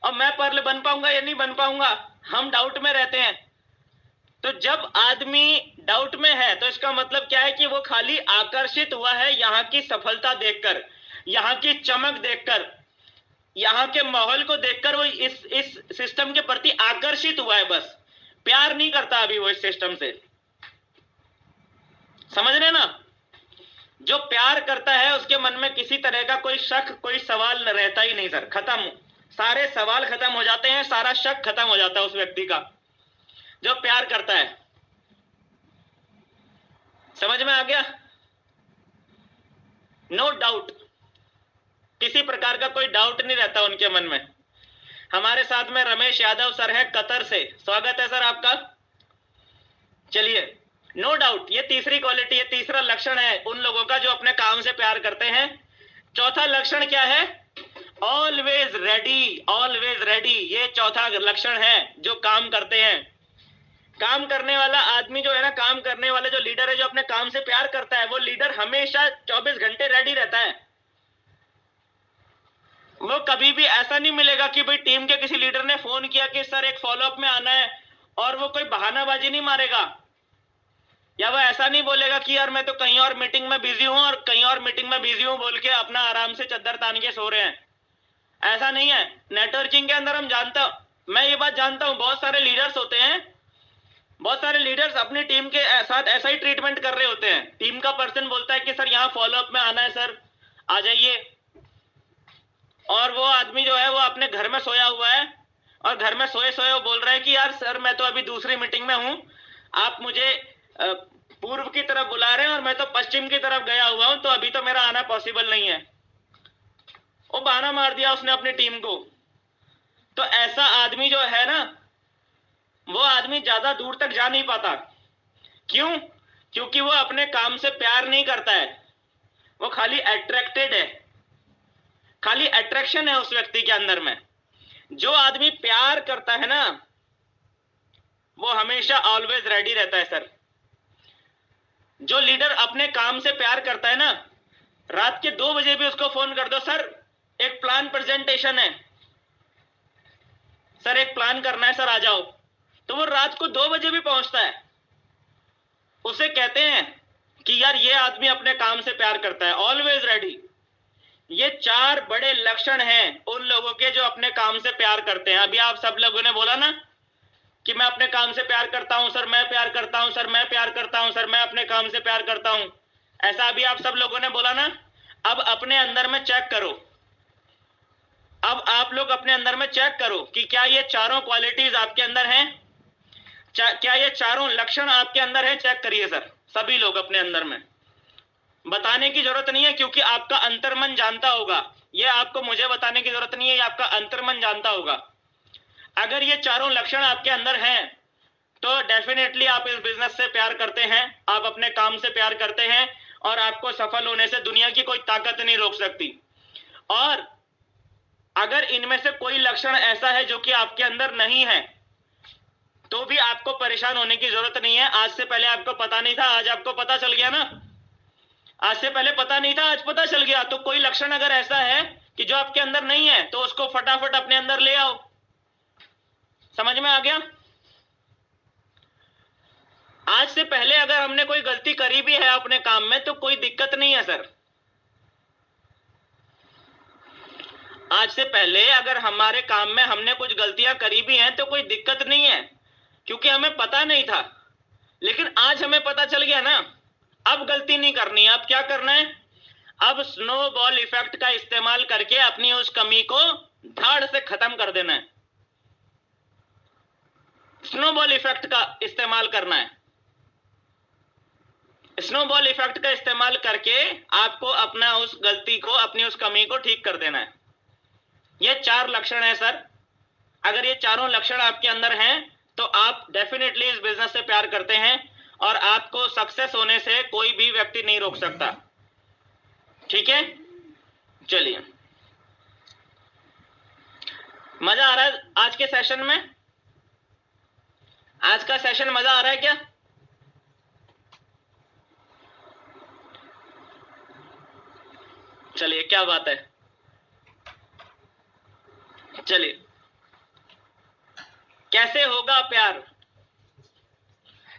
[SPEAKER 1] और मैं पर्ल बन पाऊंगा या नहीं बन पाऊंगा, हम डाउट में रहते हैं। तो जब आदमी डाउट में है तो इसका मतलब क्या है कि वो खाली आकर्षित हुआ है यहाँ की सफलता देखकर, यहाँ की चमक देखकर, यहाँ के माहौल को देखकर वो इस सिस्टम के प्रति आकर्षित हुआ है, बस प्यार नहीं करता अभी वो इस सिस्टम से। समझ रहे ना? जो प्यार करता है उसके मन में किसी तरह का कोई शक, कोई सवाल रहता ही नहीं सर, खत्म, सारे सवाल खत्म हो जाते हैं, सारा शक खत्म हो जाता है उस व्यक्ति का जो प्यार करता है। समझ में आ गया? नो डाउट, किसी प्रकार का कोई डाउट नहीं रहता उनके मन में। हमारे साथ में रमेश यादव सर है कतर से, स्वागत है सर आपका। चलिए, नो डाउट, ये तीसरी क्वालिटी, ये तीसरा लक्षण है उन लोगों का जो अपने काम से प्यार करते हैं। चौथा लक्षण क्या है? ऑलवेज रेडी, ऑलवेज रेडी, ये चौथा लक्षण है जो काम करते हैं। काम करने वाला आदमी जो है ना, काम करने वाले जो लीडर है, जो अपने काम से प्यार करता है, वो लीडर हमेशा 24 घंटे रेडी रहता है। वो कभी भी ऐसा नहीं मिलेगा कि भाई टीम के किसी लीडर ने फोन किया कि सर एक फॉलोअप में आना है, और वो कोई बहानाबाजी नहीं मारेगा, या वो ऐसा नहीं बोलेगा कि यार मैं तो कहीं और मीटिंग में बिजी हूं और कहीं और मीटिंग में बिजी हूं बोल के अपना आराम से चद्दर तान के सो रहे हैं। ऐसा नहीं है। नेटवर्किंग के अंदर मैं ये बात जानता हूं, बहुत सारे लीडर्स होते हैं, बहुत सारे लीडर्स अपनी टीम के साथ ऐसा ही ट्रीटमेंट कर रहे होते हैं। टीम का पर्सन बोलता है कि सर यहाँ फॉलोअप में आना है सर, आ जाइए, और वो आदमी जो है वो अपने घर में सोया हुआ है, और घर में सोए सोए वो बोल रहा है कि यार सर मैं तो अभी दूसरी मीटिंग में हूं, आप मुझे पूर्व की तरफ बुला रहे हैं और मैं तो पश्चिम की तरफ गया हुआ हूं, तो अभी तो मेरा आना पॉसिबल नहीं है। वो बहाना मार दिया उसने अपनी टीम को। तो ऐसा आदमी जो है ना, वो आदमी ज्यादा दूर तक जा नहीं पाता। क्यों? क्योंकि वो अपने काम से प्यार नहीं करता है, वो खाली अट्रैक्टेड है, खाली अट्रैक्शन है उस व्यक्ति के अंदर में। जो आदमी प्यार करता है ना, वो हमेशा ऑलवेज रेडी रहता है सर। जो लीडर अपने काम से प्यार करता है ना, रात के 2 बजे भी उसको फोन कर दो, सर एक प्लान प्रेजेंटेशन है, सर एक प्लान करना है, सर आ जाओ, तो वो रात को 2 बजे भी पहुंचता है। उसे कहते हैं कि यार ये आदमी अपने काम से प्यार करता है, ऑलवेज रेडी। ये 4 बड़े लक्षण हैं उन लोगों के जो अपने काम से प्यार करते हैं। अभी आप सब लोगों ने बोला ना कि मैं अपने काम से प्यार करता हूं सर, मैं प्यार करता हूं सर, मैं प्यार करता हूं सर, मैं अपने काम से प्यार करता हूं, ऐसा अभी आप सब लोगों ने बोला ना। अब अपने अंदर में चेक करो, अब आप लोग अपने अंदर में चेक करो कि क्या ये चारों क्वालिटीज आपके अंदर हैं, क्या ये चारों लक्षण आपके अंदर है। चेक करिए सर, सभी लोग अपने अंदर में। बताने की जरूरत नहीं है, क्योंकि आपका अंतर्मन जानता होगा। ये आपको मुझे बताने की जरूरत नहीं है, ये आपका अंतर्मन जानता होगा। अगर ये चारों लक्षण आपके अंदर हैं तो डेफिनेटली आप इस बिजनेस से प्यार करते हैं, आप अपने काम से प्यार करते हैं, और आपको सफल होने से दुनिया की कोई ताकत नहीं रोक सकती। और अगर इनमें से कोई लक्षण ऐसा है जो कि आपके अंदर नहीं है, तो भी आपको परेशान होने की जरूरत नहीं है। आज से पहले आपको पता नहीं था, आज आपको पता चल गया ना। आज से पहले पता नहीं था, आज पता चल गया। तो कोई लक्षण अगर ऐसा है कि जो आपके अंदर नहीं है, तो उसको फटाफट अपने अंदर ले आओ। समझ में आ गया? आज से पहले अगर हमने कोई गलती करी भी है अपने काम में, तो कोई दिक्कत नहीं है सर। आज से पहले अगर हमारे काम में हमने कुछ गलतियां करी भी हैं तो कोई दिक्कत नहीं है, क्योंकि हमें पता नहीं था। लेकिन आज हमें पता चल गया ना, अब गलती नहीं करनी है। अब क्या करना है? अब स्नोबॉल इफेक्ट का इस्तेमाल करके अपनी उस कमी को धाड़ से खत्म कर देना है। स्नोबॉल इफेक्ट का इस्तेमाल करना है। स्नोबॉल इफेक्ट का इस्तेमाल करके आपको अपना उस गलती को, अपनी उस कमी को ठीक कर देना है। ये 4 लक्षण है सर। अगर ये चारों लक्षण आपके अंदर हैं तो आप डेफिनेटली इस बिजनेस से प्यार करते हैं, और आपको सक्सेस होने से कोई भी व्यक्ति नहीं रोक सकता। ठीक है? चलिए, मजा आ रहा है आज के सेशन में? आज का सेशन मजा आ रहा है क्या? चलिए क्या बात है। चलिए, कैसे होगा प्यार।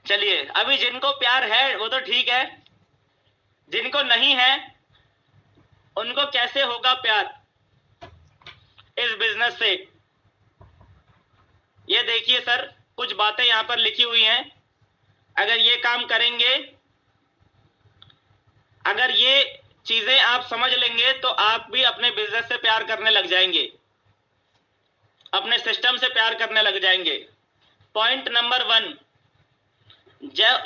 [SPEAKER 1] चलिए, अभी जिनको प्यार है वो तो ठीक है, जिनको नहीं है उनको कैसे होगा प्यार इस बिजनेस से। ये देखिए सर, कुछ बातें यहां पर लिखी हुई हैं। अगर ये काम करेंगे, अगर ये चीजें आप समझ लेंगे तो आप भी अपने बिजनेस से प्यार करने लग जाएंगे, अपने सिस्टम से प्यार करने लग जाएंगे। पॉइंट नंबर 1,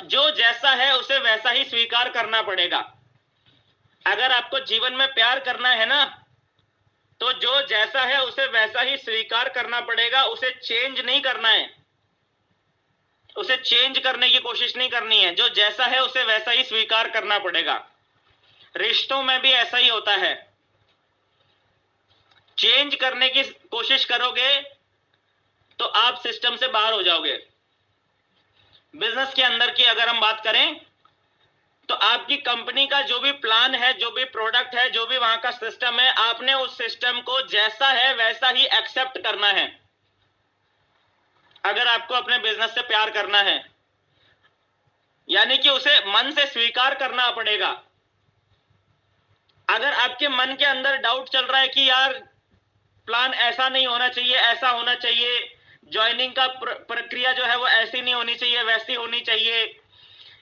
[SPEAKER 1] जो जैसा है उसे वैसा ही स्वीकार करना पड़ेगा। अगर आपको जीवन में प्यार करना है ना, तो जो जैसा है उसे वैसा ही स्वीकार करना पड़ेगा, उसे चेंज नहीं करना है, उसे चेंज करने की कोशिश नहीं करनी है। जो जैसा है उसे वैसा ही स्वीकार करना पड़ेगा। रिश्तों में भी ऐसा ही होता है। चेंज करने की कोशिश करोगे तो आप सिस्टम से बाहर हो जाओगे। बिजनेस के अंदर की अगर हम बात करें तो आपकी कंपनी का जो भी प्लान है, जो भी प्रोडक्ट है, जो भी वहां का सिस्टम है, आपने उस सिस्टम को जैसा है वैसा ही एक्सेप्ट करना है। अगर आपको अपने बिजनेस से प्यार करना है, यानी कि उसे मन से स्वीकार करना पड़ेगा। अगर आपके मन के अंदर डाउट चल रहा है कि यार प्लान ऐसा नहीं होना चाहिए, ऐसा होना चाहिए, ज्वाइनिंग का प्रक्रिया जो है वो ऐसी नहीं होनी चाहिए, वैसी होनी चाहिए,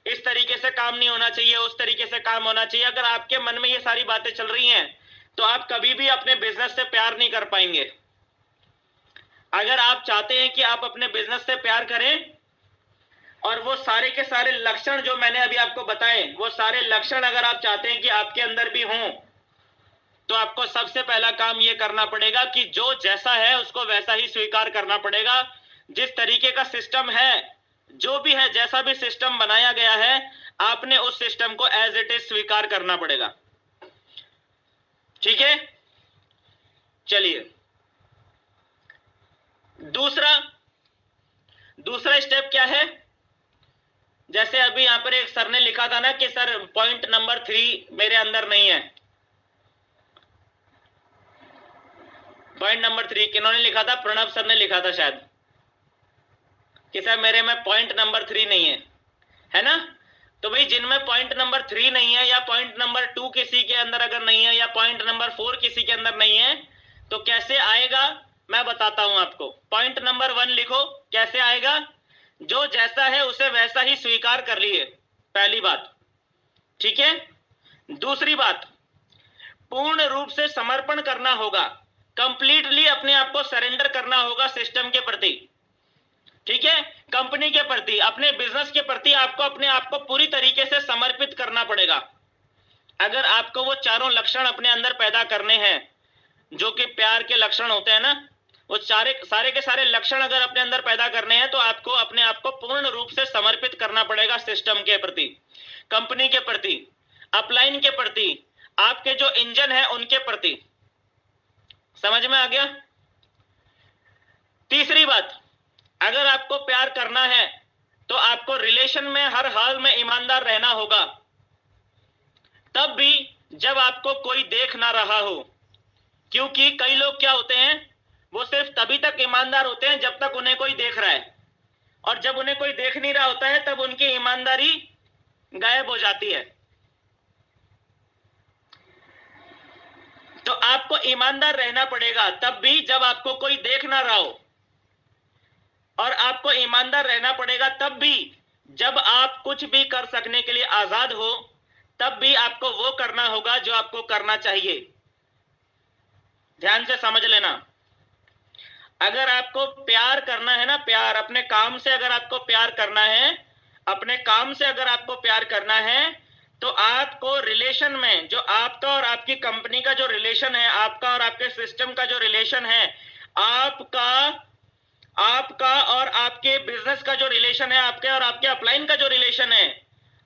[SPEAKER 1] इस तरीके से काम नहीं होना चाहिए, उस तरीके से काम होना चाहिए, अगर आपके मन में ये सारी बातें चल रही हैं तो आप कभी भी अपने बिजनेस से प्यार नहीं कर पाएंगे। अगर आप चाहते हैं कि आप अपने बिजनेस से प्यार करें और वो सारे के सारे लक्षण जो मैंने अभी आपको बताए, वो सारे लक्षण अगर आप चाहते हैं कि आपके अंदर भी हों, तो आपको सबसे पहला काम ये करना पड़ेगा कि जो जैसा है उसको वैसा ही स्वीकार करना पड़ेगा। जिस तरीके का सिस्टम है, जो भी है, जैसा भी सिस्टम बनाया गया है, आपने उस सिस्टम को एज इट इज स्वीकार करना पड़ेगा। ठीक है। चलिए, दूसरा स्टेप क्या है। जैसे अभी यहां पर एक सर ने लिखा था ना कि सर पॉइंट नंबर 3 मेरे अंदर नहीं है। पॉइंट नंबर 3 किन्होंने लिखा था? प्रणव सर ने लिखा था शायद, कि सर मेरे में पॉइंट नंबर 3 नहीं है ना। तो भाई जिनमें पॉइंट नंबर 3 नहीं है, या पॉइंट नंबर 2 किसी के अंदर अगर नहीं है, या पॉइंट नंबर 4 किसी के अंदर नहीं है, तो कैसे आएगा मैं बताता हूं आपको। पॉइंट नंबर 1 लिखो, कैसे आएगा। जो जैसा है उसे वैसा ही स्वीकार कर लिए, पहली बात। ठीक है। दूसरी बात, पूर्ण रूप से समर्पण करना होगा, कंप्लीटली अपने आप को सरेंडर करना होगा सिस्टम के प्रति। ठीक है। कंपनी के प्रति, अपने बिजनेस के प्रति आपको अपने आप को पूरी तरीके से समर्पित करना पड़ेगा। अगर आपको वो चारों लक्षण अपने अंदर पैदा करने हैं जो कि प्यार के लक्षण होते हैं ना, वो सारे के सारे लक्षण अगर अपने अंदर पैदा करने हैं तो आपको अपने आप को पूर्ण रूप से समर्पित करना पड़ेगा सिस्टम के प्रति, कंपनी के प्रति, अपलाइन के प्रति, आपके जो इंजन है उनके प्रति। समझ में आ गया। तीसरी बात, अगर आपको प्यार करना है तो आपको रिलेशन में हर हाल में ईमानदार रहना होगा, तब भी जब आपको कोई देख ना रहा हो। क्योंकि कई लोग क्या होते हैं, वो सिर्फ तभी तक ईमानदार होते हैं जब तक उन्हें कोई देख रहा है, और जब उन्हें कोई देख नहीं रहा होता है तब उनकी ईमानदारी गायब हो जाती है। तो आपको ईमानदार रहना पड़ेगा तब भी जब आपको कोई देख ना रहा हो, और आपको ईमानदार रहना पड़ेगा तब भी जब आप कुछ भी कर सकने के लिए आजाद हो, तब भी आपको वो करना होगा जो आपको करना चाहिए। ध्यान से समझ लेना। अगर आपको प्यार करना है ना, प्यार अपने काम से अगर आपको प्यार करना है, अपने काम से अगर आपको प्यार करना है, तो आपको रिलेशन में, जो आपका और आपकी कंपनी का जो रिलेशन है, आपका और आपके सिस्टम का जो रिलेशन है, आपका और आपके बिजनेस का जो रिलेशन है, आपके और आपके अपलाइन का जो रिलेशन है,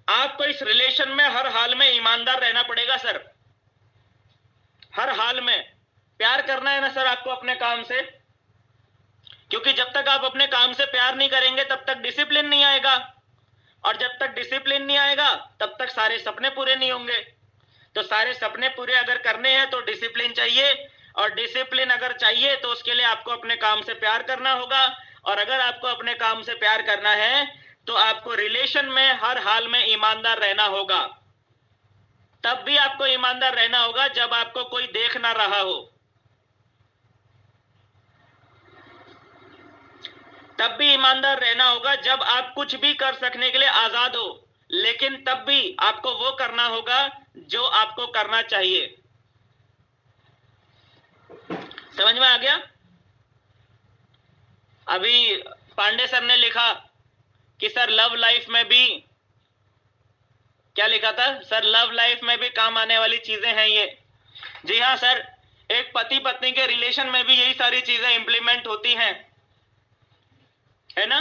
[SPEAKER 1] आपको इस रिलेशन में हर हाल में ईमानदार रहना पड़ेगा सर। हर हाल में प्यार करना है ना सर आपको अपने काम से, क्योंकि जब तक आप अपने काम से प्यार नहीं करेंगे तब तक डिसिप्लिन नहीं आएगा, और जब तक डिसिप्लिन नहीं आएगा तब तक सारे सपने पूरे नहीं होंगे। तो सारे सपने पूरे अगर करने हैं तो डिसिप्लिन चाहिए, और डिसिप्लिन अगर चाहिए तो उसके लिए आपको अपने काम से प्यार करना होगा, और अगर आपको अपने काम से प्यार करना है तो आपको रिलेशन में हर हाल में ईमानदार रहना होगा। तब भी आपको ईमानदार रहना होगा जब आपको कोई देख ना रहा हो, तब भी ईमानदार रहना होगा जब आप कुछ भी कर सकने के लिए आजाद हो, लेकिन तब भी आपको वो करना होगा जो आपको करना चाहिए। समझ में आ गया? अभी पांडे सर ने लिखा कि सर लव लाइफ में भी, क्या लिखा था सर, लव लाइफ में भी काम आने वाली चीजें हैं ये। जी हाँ सर, एक पति पत्नी के रिलेशन में भी यही सारी चीजें इंप्लीमेंट होती हैं, है ना।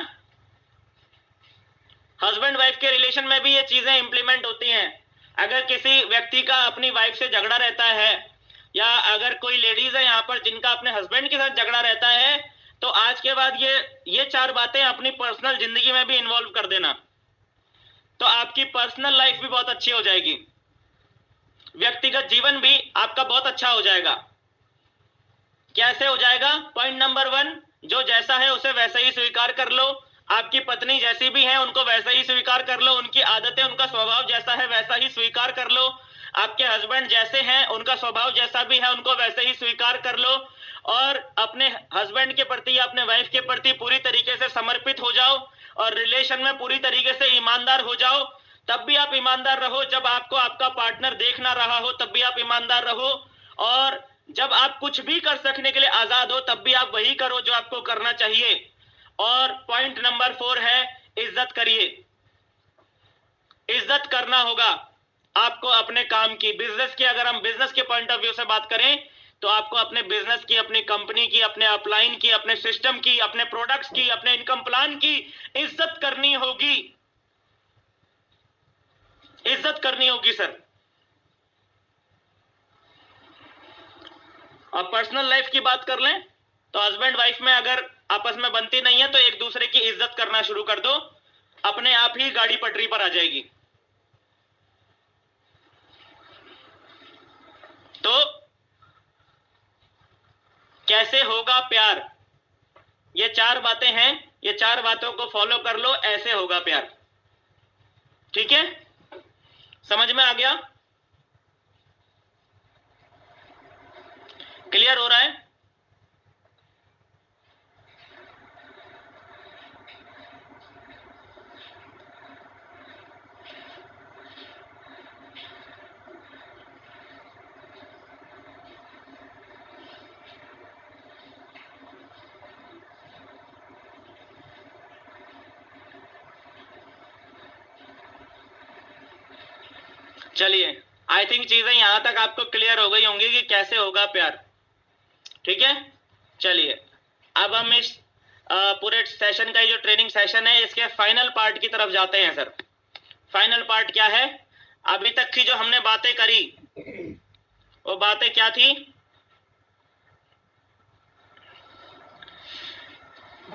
[SPEAKER 1] हस्बैंड वाइफ के रिलेशन में भी ये चीजें इंप्लीमेंट होती हैं। अगर किसी व्यक्ति का अपनी वाइफ से झगड़ा रहता है, या अगर कोई लेडीज है यहाँ पर जिनका अपने हस्बैंड के साथ झगड़ा रहता है, तो आज के बाद ये 4 बातें अपनी पर्सनल जिंदगी में भी इन्वॉल्व कर देना, तो आपकी पर्सनल लाइफ भी बहुत अच्छी हो जाएगी, व्यक्तिगत जीवन भी आपका बहुत अच्छा हो जाएगा। कैसे हो जाएगा? पॉइंट नंबर 1, जो जैसा है उसे वैसा ही स्वीकार कर लो। आपकी पत्नी जैसी भी है उनको वैसा ही स्वीकार कर लो, उनकी आदतें, उनका स्वभाव जैसा है वैसा ही स्वीकार कर लो। आपके हस्बैंड जैसे हैं, उनका स्वभाव जैसा भी है उनको वैसे ही स्वीकार कर लो, और अपने हस्बैंड के प्रति या अपने वाइफ के प्रति पूरी तरीके से समर्पित हो जाओ, और रिलेशन में पूरी तरीके से ईमानदार हो जाओ। तब भी आप ईमानदार रहो जब आपको आपका पार्टनर देख ना रहा हो, तब भी आप ईमानदार रहो, और जब आप कुछ भी कर सकने के लिए आजाद हो तब भी आप वही करो जो आपको करना चाहिए। और पॉइंट नंबर 4 है, इज्जत करिए। इज्जत करना होगा आपको अपने काम की, बिजनेस की। अगर हम बिजनेस के पॉइंट ऑफ व्यू से बात करें तो आपको अपने बिजनेस की, अपनी कंपनी की, अपने अपलाइन की, अपने सिस्टम की, अपने प्रोडक्ट्स की, अपने इनकम प्लान की इज्जत करनी होगी, इज्जत करनी होगी सर। और पर्सनल लाइफ की बात कर लें तो हस्बैंड वाइफ में अगर आपस में बनती नहीं है तो एक दूसरे की इज्जत करना शुरू कर दो, अपने आप ही गाड़ी पटरी पर आ जाएगी। तो कैसे होगा प्यार? ये 4 बातें हैं, ये 4 बातों को फॉलो कर लो, ऐसे होगा प्यार। ठीक है, समझ में आ गया? क्लियर हो रहा है? चलिए, आई थिंक चीजें यहां तक आपको क्लियर हो गई होंगी कि कैसे होगा प्यार। ठीक है, चलिए अब हम इस पूरे सेशन का, जो ट्रेनिंग सेशन है, इसके फाइनल पार्ट की तरफ जाते हैं सर। फाइनल पार्ट क्या है? अभी तक की जो हमने बातें करी वो बातें क्या थी?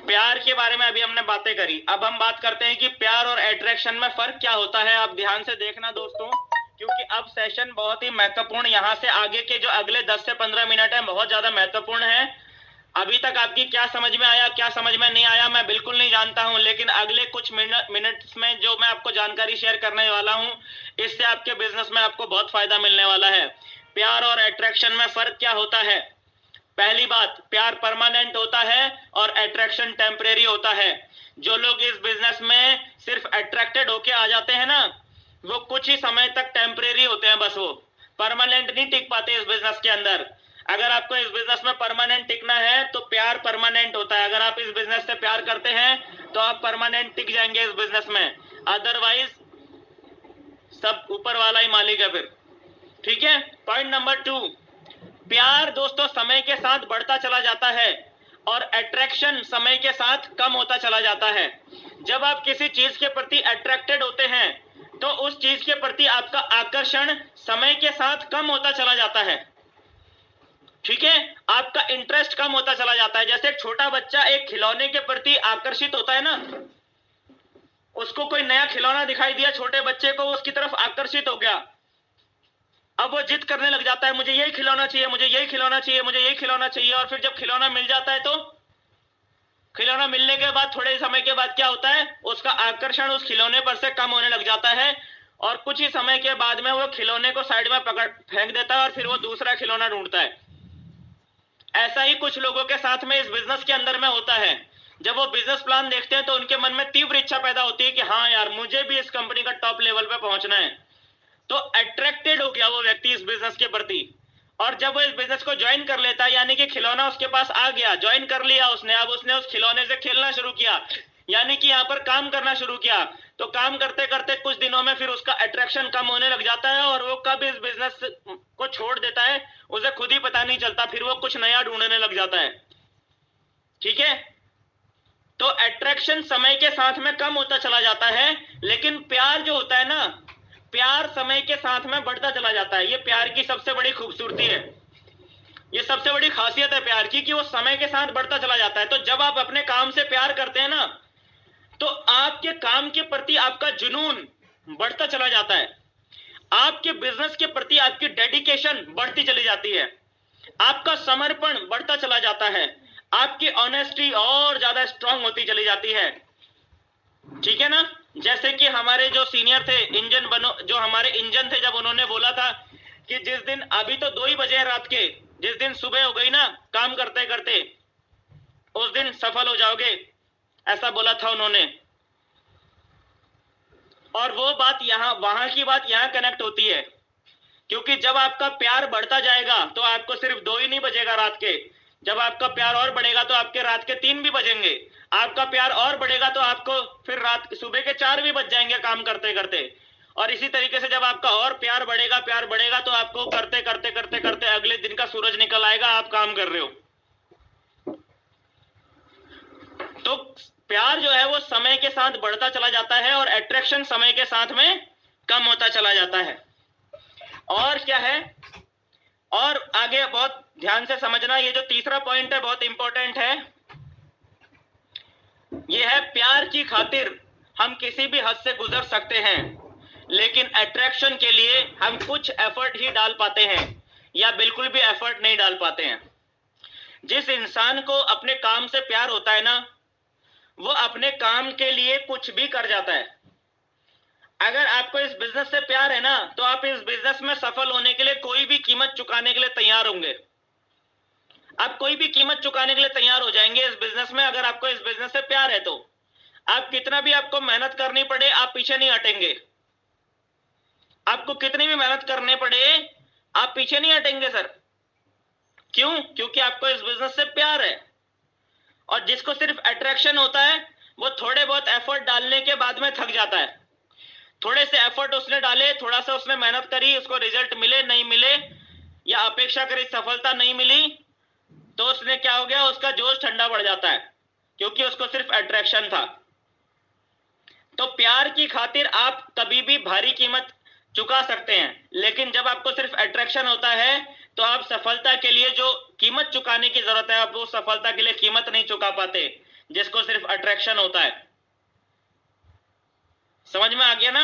[SPEAKER 1] प्यार के बारे में अभी हमने बातें करी। अब हम बात करते हैं कि प्यार और अट्रैक्शन में फर्क क्या होता है। आप ध्यान से देखना दोस्तों, क्योंकि अब सेशन बहुत ही महत्वपूर्ण, यहां से आगे के जो अगले 10 से 15 मिनट है बहुत ज्यादा महत्वपूर्ण है। अभी तक आपकी क्या समझ में आया, क्या समझ में नहीं आया, मैं बिल्कुल नहीं जानता हूं, लेकिन अगले कुछ मिनट्स में जो मैं आपको जानकारी शेयर करने वाला हूं, इससे आपके बिजनेस में आपको बहुत फायदा मिलने वाला है। प्यार और अट्रैक्शन में फर्क क्या होता है? पहली बात, प्यार परमानेंट होता है और अट्रैक्शन टेम्परेरी होता है। जो लोग इस बिजनेस में सिर्फ अट्रैक्टेड होके आ जाते हैं ना, वो कुछ ही समय तक टेम्परेरी होते हैं, बस वो परमानेंट नहीं टिक पाते इस बिजनेस के अंदर। अगर आपको इस बिजनेस में परमानेंट टिकना है तो प्यार परमानेंट होता है। अगर आप इस बिजनेस से प्यार करते हैं तो आप परमानेंट टिक जाएंगे इस बिजनेस में, अदरवाइज सब ऊपर वाला ही मालिक है फिर। ठीक है, पॉइंट नंबर 2, प्यार दोस्तों समय के साथ बढ़ता चला जाता है और अट्रैक्शन समय के साथ कम होता चला जाता है। जब आप किसी चीज के प्रति अट्रैक्टेड होते हैं तो उस चीज के प्रति आपका आकर्षण समय के साथ कम होता चला जाता है। ठीक है, आपका इंटरेस्ट कम होता चला जाता है। जैसे एक छोटा बच्चा एक खिलौने के प्रति आकर्षित होता है ना, उसको कोई नया खिलौना दिखाई दिया छोटे बच्चे को, उसकी तरफ आकर्षित हो गया, अब वो जिद करने लग जाता है, मुझे यही खिलौना चाहिए, मुझे यही खिलौना चाहिए, मुझे यही खिलौना चाहिए। और फिर जब खिलौना मिल जाता है तो खिलौना मिलने के बाद थोड़े समय के बाद क्या होता है, उसका आकर्षण उस खिलौने पर से कम होने लग जाता है और कुछ ही समय के बाद में वो खिलौने को साइड में पकड़ फेंक देता है और फिर वो दूसरा खिलौना ढूंढता है। ऐसा ही कुछ लोगों के साथ में इस बिजनेस के अंदर में होता है। जब वो बिजनेस प्लान देखते हैं तो उनके मन में तीव्र इच्छा पैदा होती है कि हाँ यार, मुझे भी इस कंपनी का टॉप लेवल पे पहुंचना है। तो अट्रैक्टेड हो गया वो व्यक्ति इस बिजनेस के प्रति, और जब वो इस बिजनेस को ज्वाइन कर लेता है, यानी कि खिलौना उसके पास आ गया, ज्वाइन कर लिया उसने, अब उसने उस खिलौने से खेलना शुरू किया, यानी कि यहाँ पर काम करना शुरू किया। तो काम करते करते कुछ दिनों में फिर उसका अट्रैक्शन कम होने लग जाता है और वो कब इस बिजनेस को छोड़ देता है उसे खुद ही पता नहीं चलता, फिर वो कुछ नया ढूंढने लग जाता है। ठीक है, तो अट्रैक्शन समय के साथ में कम होता चला जाता है, लेकिन प्यार जो होता है ना, प्यार समय के साथ में बढ़ता चला जाता है। ये प्यार की सबसे बड़ी खूबसूरती है, ये सबसे बड़ी खासियत है प्यार की, कि वो समय के साथ बढ़ता चला जाता है। तो जब आप अपने काम से प्यार करते हैं ना, तो आपके काम के प्रति आपका जुनून बढ़ता चला जाता है, आपके बिजनेस के प्रति आपकी डेडिकेशन बढ़ती चली जाती है, आपका समर्पण बढ़ता चला जाता है, आपकी ऑनेस्टी और ज्यादा स्ट्रांग होती चली जाती है। ठीक है ना, जैसे कि हमारे जो सीनियर थे, इंजन बनो, जो हमारे इंजन थे, जब उन्होंने बोला था कि जिस दिन, अभी तो 2 ही बजे हैं रात के, जिस दिन सुबह हो गई ना काम करते करते, उस दिन सफल हो जाओगे, ऐसा बोला था उन्होंने। और वो बात यहाँ, वहां की बात यहाँ कनेक्ट होती है, क्योंकि जब आपका प्यार बढ़ता जाएगा तो आपको सिर्फ 2 ही नहीं बजेगा रात के, जब आपका प्यार और बढ़ेगा तो आपके रात के 3 भी बजेंगे, आपका प्यार और बढ़ेगा तो आपको फिर रात सुबह के 4 भी बज जाएंगे काम करते करते। और इसी तरीके से जब आपका और प्यार बढ़ेगा तो आपको करते करते करते करते अगले दिन का सूरज निकल आएगा, आप काम कर रहे हो। तो प्यार जो है वो समय के साथ बढ़ता चला जाता है और अट्रैक्शन समय के साथ में कम होता चला जाता है। और क्या है, और आगे बहुत ध्यान से समझना, ये जो तीसरा पॉइंट है बहुत इंपॉर्टेंट है, ये है प्यार की खातिर हम किसी भी हद से गुजर सकते हैं, लेकिन अट्रैक्शन के लिए हम कुछ एफर्ट ही डाल पाते हैं या बिल्कुल भी एफर्ट नहीं डाल पाते हैं। जिस इंसान को अपने काम से प्यार होता है ना, वो अपने काम के लिए कुछ भी कर जाता है। अगर आपको इस बिजनेस से प्यार है ना, तो आप इस बिजनेस में सफल होने के लिए कोई भी कीमत चुकाने के लिए तैयार होंगे। आप कोई भी कीमत चुकाने के लिए तैयार हो जाएंगे इस बिजनेस में। अगर आपको इस बिजनेस से प्यार है तो आप कितना भी आपको मेहनत करनी पड़े, आप पीछे नहीं हटेंगे। आपको कितनी भी मेहनत करने पड़े, आप पीछे नहीं हटेंगे सर। क्यों? क्योंकि आपको इस बिजनेस से प्यार है। और जिसको सिर्फ अट्रैक्शन होता है, वो थोड़े बहुत एफर्ट डालने के बाद में थक जाता है। थोड़े से एफर्ट उसने डाले, थोड़ा सा उसने मेहनत करी, उसको रिजल्ट मिले नहीं मिले, या अपेक्षा करी सफलता नहीं मिली, तो उसने क्या हो गया, उसका जोश ठंडा पड़ जाता है, क्योंकि उसको सिर्फ अट्रैक्शन था। तो प्यार की खातिर आप कभी भी भारी कीमत चुका सकते हैं, लेकिन जब आपको सिर्फ अट्रैक्शन होता है तो आप सफलता के लिए जो कीमत चुकाने की जरूरत है, आप वो सफलता के लिए कीमत नहीं चुका पाते, जिसको सिर्फ अट्रैक्शन होता है। समझ में आ गया ना?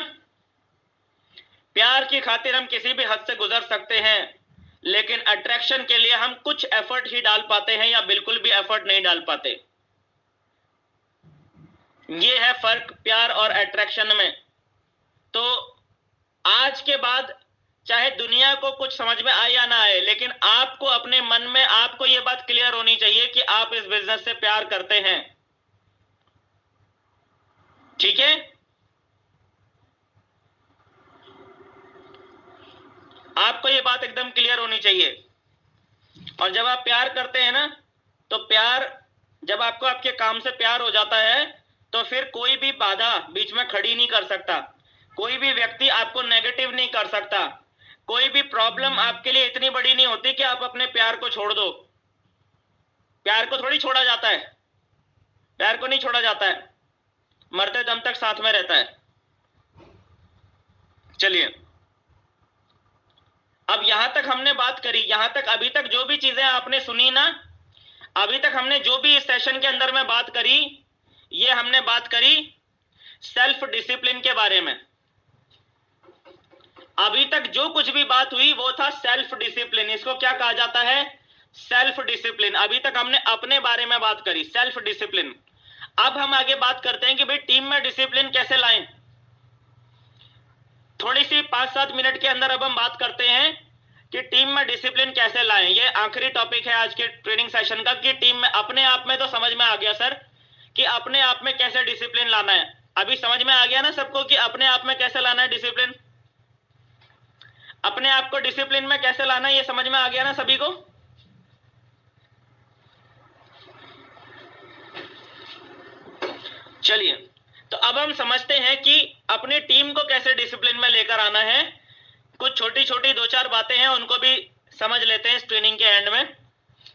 [SPEAKER 1] प्यार की खातिर हम किसी भी हद से गुजर सकते हैं, लेकिन अट्रैक्शन के लिए हम कुछ एफर्ट ही डाल पाते हैं या बिल्कुल भी एफर्ट नहीं डाल पाते। ये है फर्क प्यार और अट्रैक्शन में। तो आज के बाद चाहे दुनिया को कुछ समझ में आए या ना आए, लेकिन आपको अपने मन में आपको ये बात क्लियर होनी चाहिए कि आप इस बिजनेस से प्यार करते हैं। ठीक है, आपको ये बात एकदम क्लियर होनी चाहिए। और जब आप प्यार करते हैं ना, तो प्यार, जब आपको आपके काम से प्यार हो जाता है, तो फिर कोई भी बाधा बीच में खड़ी नहीं कर सकता, कोई भी व्यक्ति आपको नेगेटिव नहीं कर सकता, कोई भी प्रॉब्लम आपके लिए इतनी बड़ी नहीं होती कि आप अपने प्यार को छोड़ दो। प्यार को थोड़ी छोड़ा जाता है, प्यार को नहीं छोड़ा जाता है, मरते दम तक साथ में रहता है। चलिए, अब यहां तक हमने बात करी, यहां तक अभी तक जो भी चीजें आपने सुनी ना, अभी तक हमने जो भी इस सेशन के अंदर में बात करी, ये हमने बात करी सेल्फ डिसिप्लिन के बारे में। अभी तक जो कुछ भी बात हुई वो था सेल्फ डिसिप्लिन। इसको क्या कहा जाता है? Self discipline. अभी तक हमने अपने बारे में बात करी, सेल्फ डिसिप्लिन। अब हम आगे बात करते हैं कि भाई टीम में डिसिप्लिन कैसे लाएं। थोड़ी सी 5-7 मिनट के अंदर अब हम बात करते हैं कि टीम में डिसिप्लिन कैसे लाएं। ये आखिरी टॉपिक है आज के ट्रेनिंग सेशन का कि टीम में, अपने आप में तो समझ में आ गया सर कि अपने आप में कैसे डिसिप्लिन लाना है। अभी समझ में आ गया ना सबको कि अपने आप में कैसे लाना है डिसिप्लिन? अपने आप को डिसिप्लिन में कैसे लाना है, ये समझ में आ गया ना सभी को? चलिए, तो अब हम समझते हैं कि अपनी टीम को कैसे डिसिप्लिन में लेकर आना है। कुछ छोटी छोटी 2-4 बातें हैं, उनको भी समझ लेते हैं इस ट्रेनिंग के एंड में।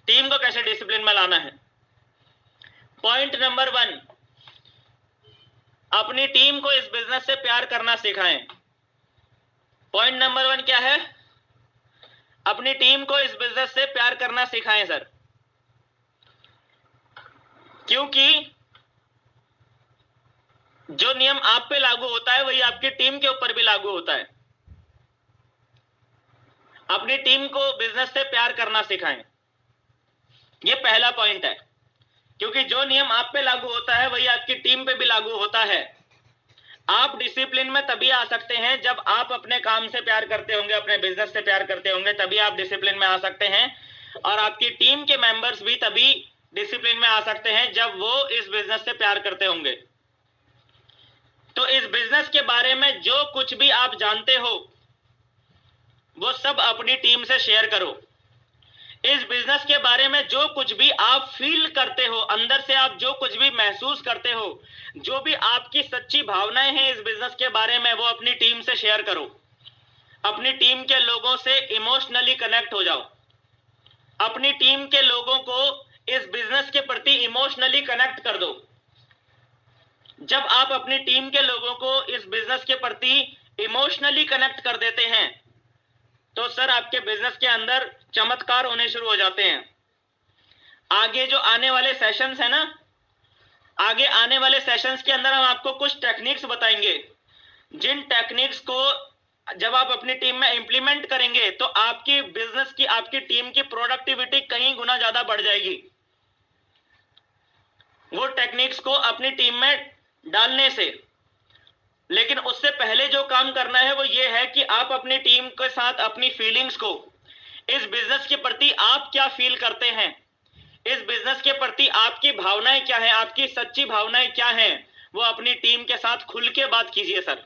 [SPEAKER 1] टीम को कैसे डिसिप्लिन में लाना है। पॉइंट नंबर 1, अपनी टीम को इस बिजनेस से प्यार करना सिखाएं। पॉइंट नंबर 1 क्या है? अपनी टीम को इस बिजनेस से प्यार करना सिखाएं सर। क्योंकि जो नियम आप पे लागू होता है वही आपकी टीम के ऊपर भी लागू होता है। अपनी टीम को बिजनेस से प्यार करना सिखाएं, ये पहला पॉइंट है। क्योंकि जो नियम आप पे लागू होता है वही आपकी टीम पे भी लागू होता है। आप डिसिप्लिन में तभी आ सकते हैं जब आप अपने काम से प्यार करते होंगे, अपने बिजनेस से प्यार करते होंगे, तभी आप डिसिप्लिन में आ सकते हैं। और आपकी टीम के मेंबर्स भी तभी डिसिप्लिन में आ सकते हैं जब वो इस बिजनेस से प्यार करते होंगे। तो इस बिजनेस के बारे में जो कुछ भी आप जानते हो वो सब अपनी टीम से शेयर करो। इस बिजनेस के बारे में जो कुछ भी आप फील करते हो, अंदर से आप जो कुछ भी महसूस करते हो, जो भी आपकी सच्ची भावनाएं हैं इस बिजनेस के बारे में, वो अपनी टीम से शेयर करो। अपनी टीम के लोगों से इमोशनली कनेक्ट हो जाओ। अपनी टीम के लोगों को इस बिजनेस के प्रति इमोशनली कनेक्ट कर दो। जब आप अपनी टीम के लोगों को इस बिजनेस के प्रति इमोशनली कनेक्ट कर देते हैं तो सर आपके बिजनेस के अंदर चमत्कार होने शुरू हो जाते हैं। आगे जो आने वाले सेशंस है ना, आगे आने वाले सेशंस के अंदर हम आपको कुछ टेक्निक्स बताएंगे, जिन टेक्निक्स को जब आप अपनी टीम में इंप्लीमेंट करेंगे तो आपकी बिजनेस की, आपकी टीम की प्रोडक्टिविटी कई गुना ज्यादा बढ़ जाएगी। वो टेक्निक्स को अपनी टीम में डालने से। लेकिन उससे पहले जो काम करना है वो ये है कि आप अपनी टीम के साथ अपनी फीलिंग्स को, इस बिजनेस के प्रति आप क्या फील करते हैं, इस बिजनेस के प्रति आपकी भावनाएं क्या है, आपकी सच्ची भावनाएं क्या हैं, वो अपनी टीम के साथ खुल के बात कीजिए सर।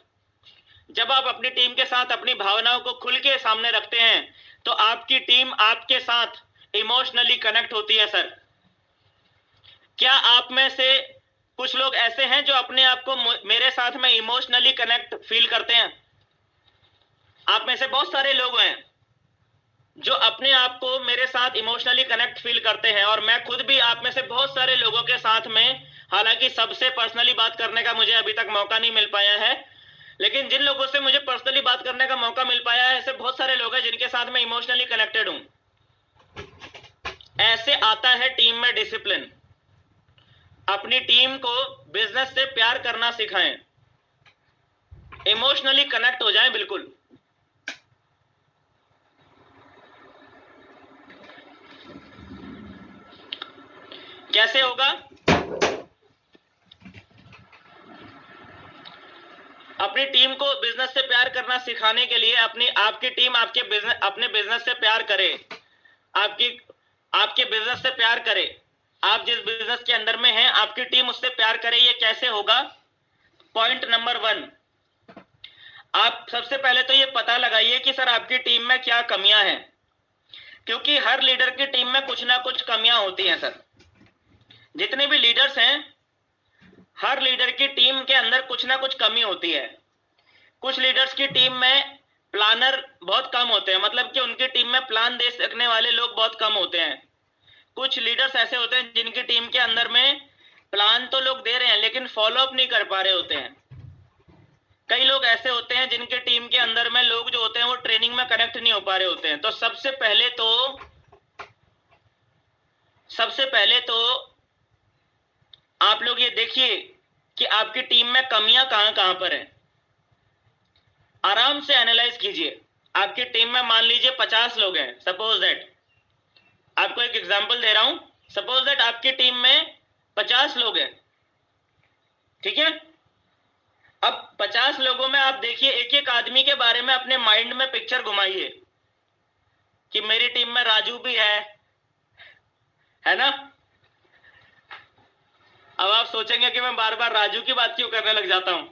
[SPEAKER 1] जब आप अपनी टीम के साथ अपनी भावनाओं को खुल के सामने रखते हैं तो आपकी टीम आपके साथ इमोशनली कनेक्ट होती है सर। क्या आप में से कुछ लोग ऐसे हैं जो अपने आप को मेरे साथ में इमोशनली कनेक्ट फील करते हैं? आप में से बहुत सारे लोग हैं जो अपने आप को मेरे साथ इमोशनली कनेक्ट फील करते हैं, और मैं खुद भी आप में से बहुत सारे लोगों के साथ में, हालांकि सबसे पर्सनली बात करने का मुझे अभी तक मौका नहीं मिल पाया है, लेकिन जिन लोगों से मुझे पर्सनली बात करने का मौका मिल पाया है ऐसे बहुत सारे लोग हैं जिनके साथ मैं इमोशनली कनेक्टेड हूं। ऐसे आता है टीम में डिसिप्लिन। अपनी टीम को बिजनेस से प्यार करना सिखाएं, इमोशनली कनेक्ट हो जाएं बिल्कुल। कैसे होगा? अपनी टीम को बिजनेस से प्यार करना सिखाने के लिए आपकी टीम अपने बिजनेस से प्यार करे, आपके बिजनेस से प्यार करे। आप जिस बिजनेस के अंदर में हैं आपकी टीम उससे प्यार करे। ये कैसे होगा? पॉइंट नंबर 1, आप सबसे पहले तो ये पता लगाइए कि सर आपकी टीम में क्या कमियां हैं, क्योंकि हर लीडर की टीम में कुछ ना कुछ कमियां होती हैं सर। जितने भी लीडर्स हैं, हर लीडर की टीम के अंदर कुछ ना कुछ कमी होती है। कुछ लीडर्स की टीम में प्लानर बहुत कम होते हैं, मतलब कि उनकी टीम में प्लान दे सकने वाले लोग बहुत कम होते हैं। कुछ लीडर्स ऐसे होते हैं जिनकी टीम के अंदर में प्लान तो लोग दे रहे हैं लेकिन फॉलो अप नहीं कर पा रहे होते हैं। कई लोग ऐसे होते हैं जिनके टीम के अंदर में लोग जो होते हैं वो ट्रेनिंग में कनेक्ट नहीं हो पा रहे होते हैं। तो सबसे पहले तो आप लोग ये देखिए कि आपकी टीम में कमियां कहां कहां पर हैं। आराम से एनालाइज कीजिए। आपकी टीम में मान लीजिए 50 लोग हैं, सपोज दैट, आपको एक एग्जांपल दे रहा हूं, सपोज दैट आपकी टीम में 50 लोग हैं, ठीक है। अब 50 लोगों में आप देखिए, एक एक आदमी के बारे में अपने माइंड में पिक्चर घुमाइए कि मेरी टीम में राजू भी है ना। अब आप सोचेंगे कि मैं बार बार राजू की बात क्यों करने लग जाता हूं,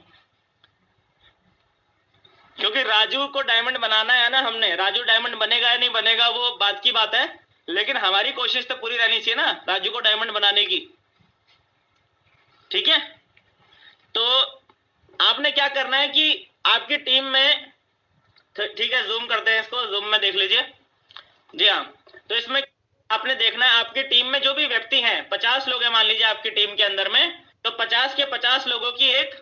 [SPEAKER 1] क्योंकि राजू को डायमंड बनाना है ना हमने। राजू डायमंड बनेगा या नहीं बनेगा वो बात की बात है, लेकिन हमारी कोशिश तो पूरी रहनी चाहिए ना राजू को डायमंड बनाने की, ठीक है। तो आपने क्या करना है कि आपकी टीम में, ठीक है जूम करते हैं इसको, जूम में देख लीजिए। जी हाँ, तो इसमें आपने देखना है आपकी टीम में जो भी व्यक्ति हैं, 50 लोग हैं मान लीजिए आपकी टीम के अंदर में, तो 50 के 50 लोगों की एक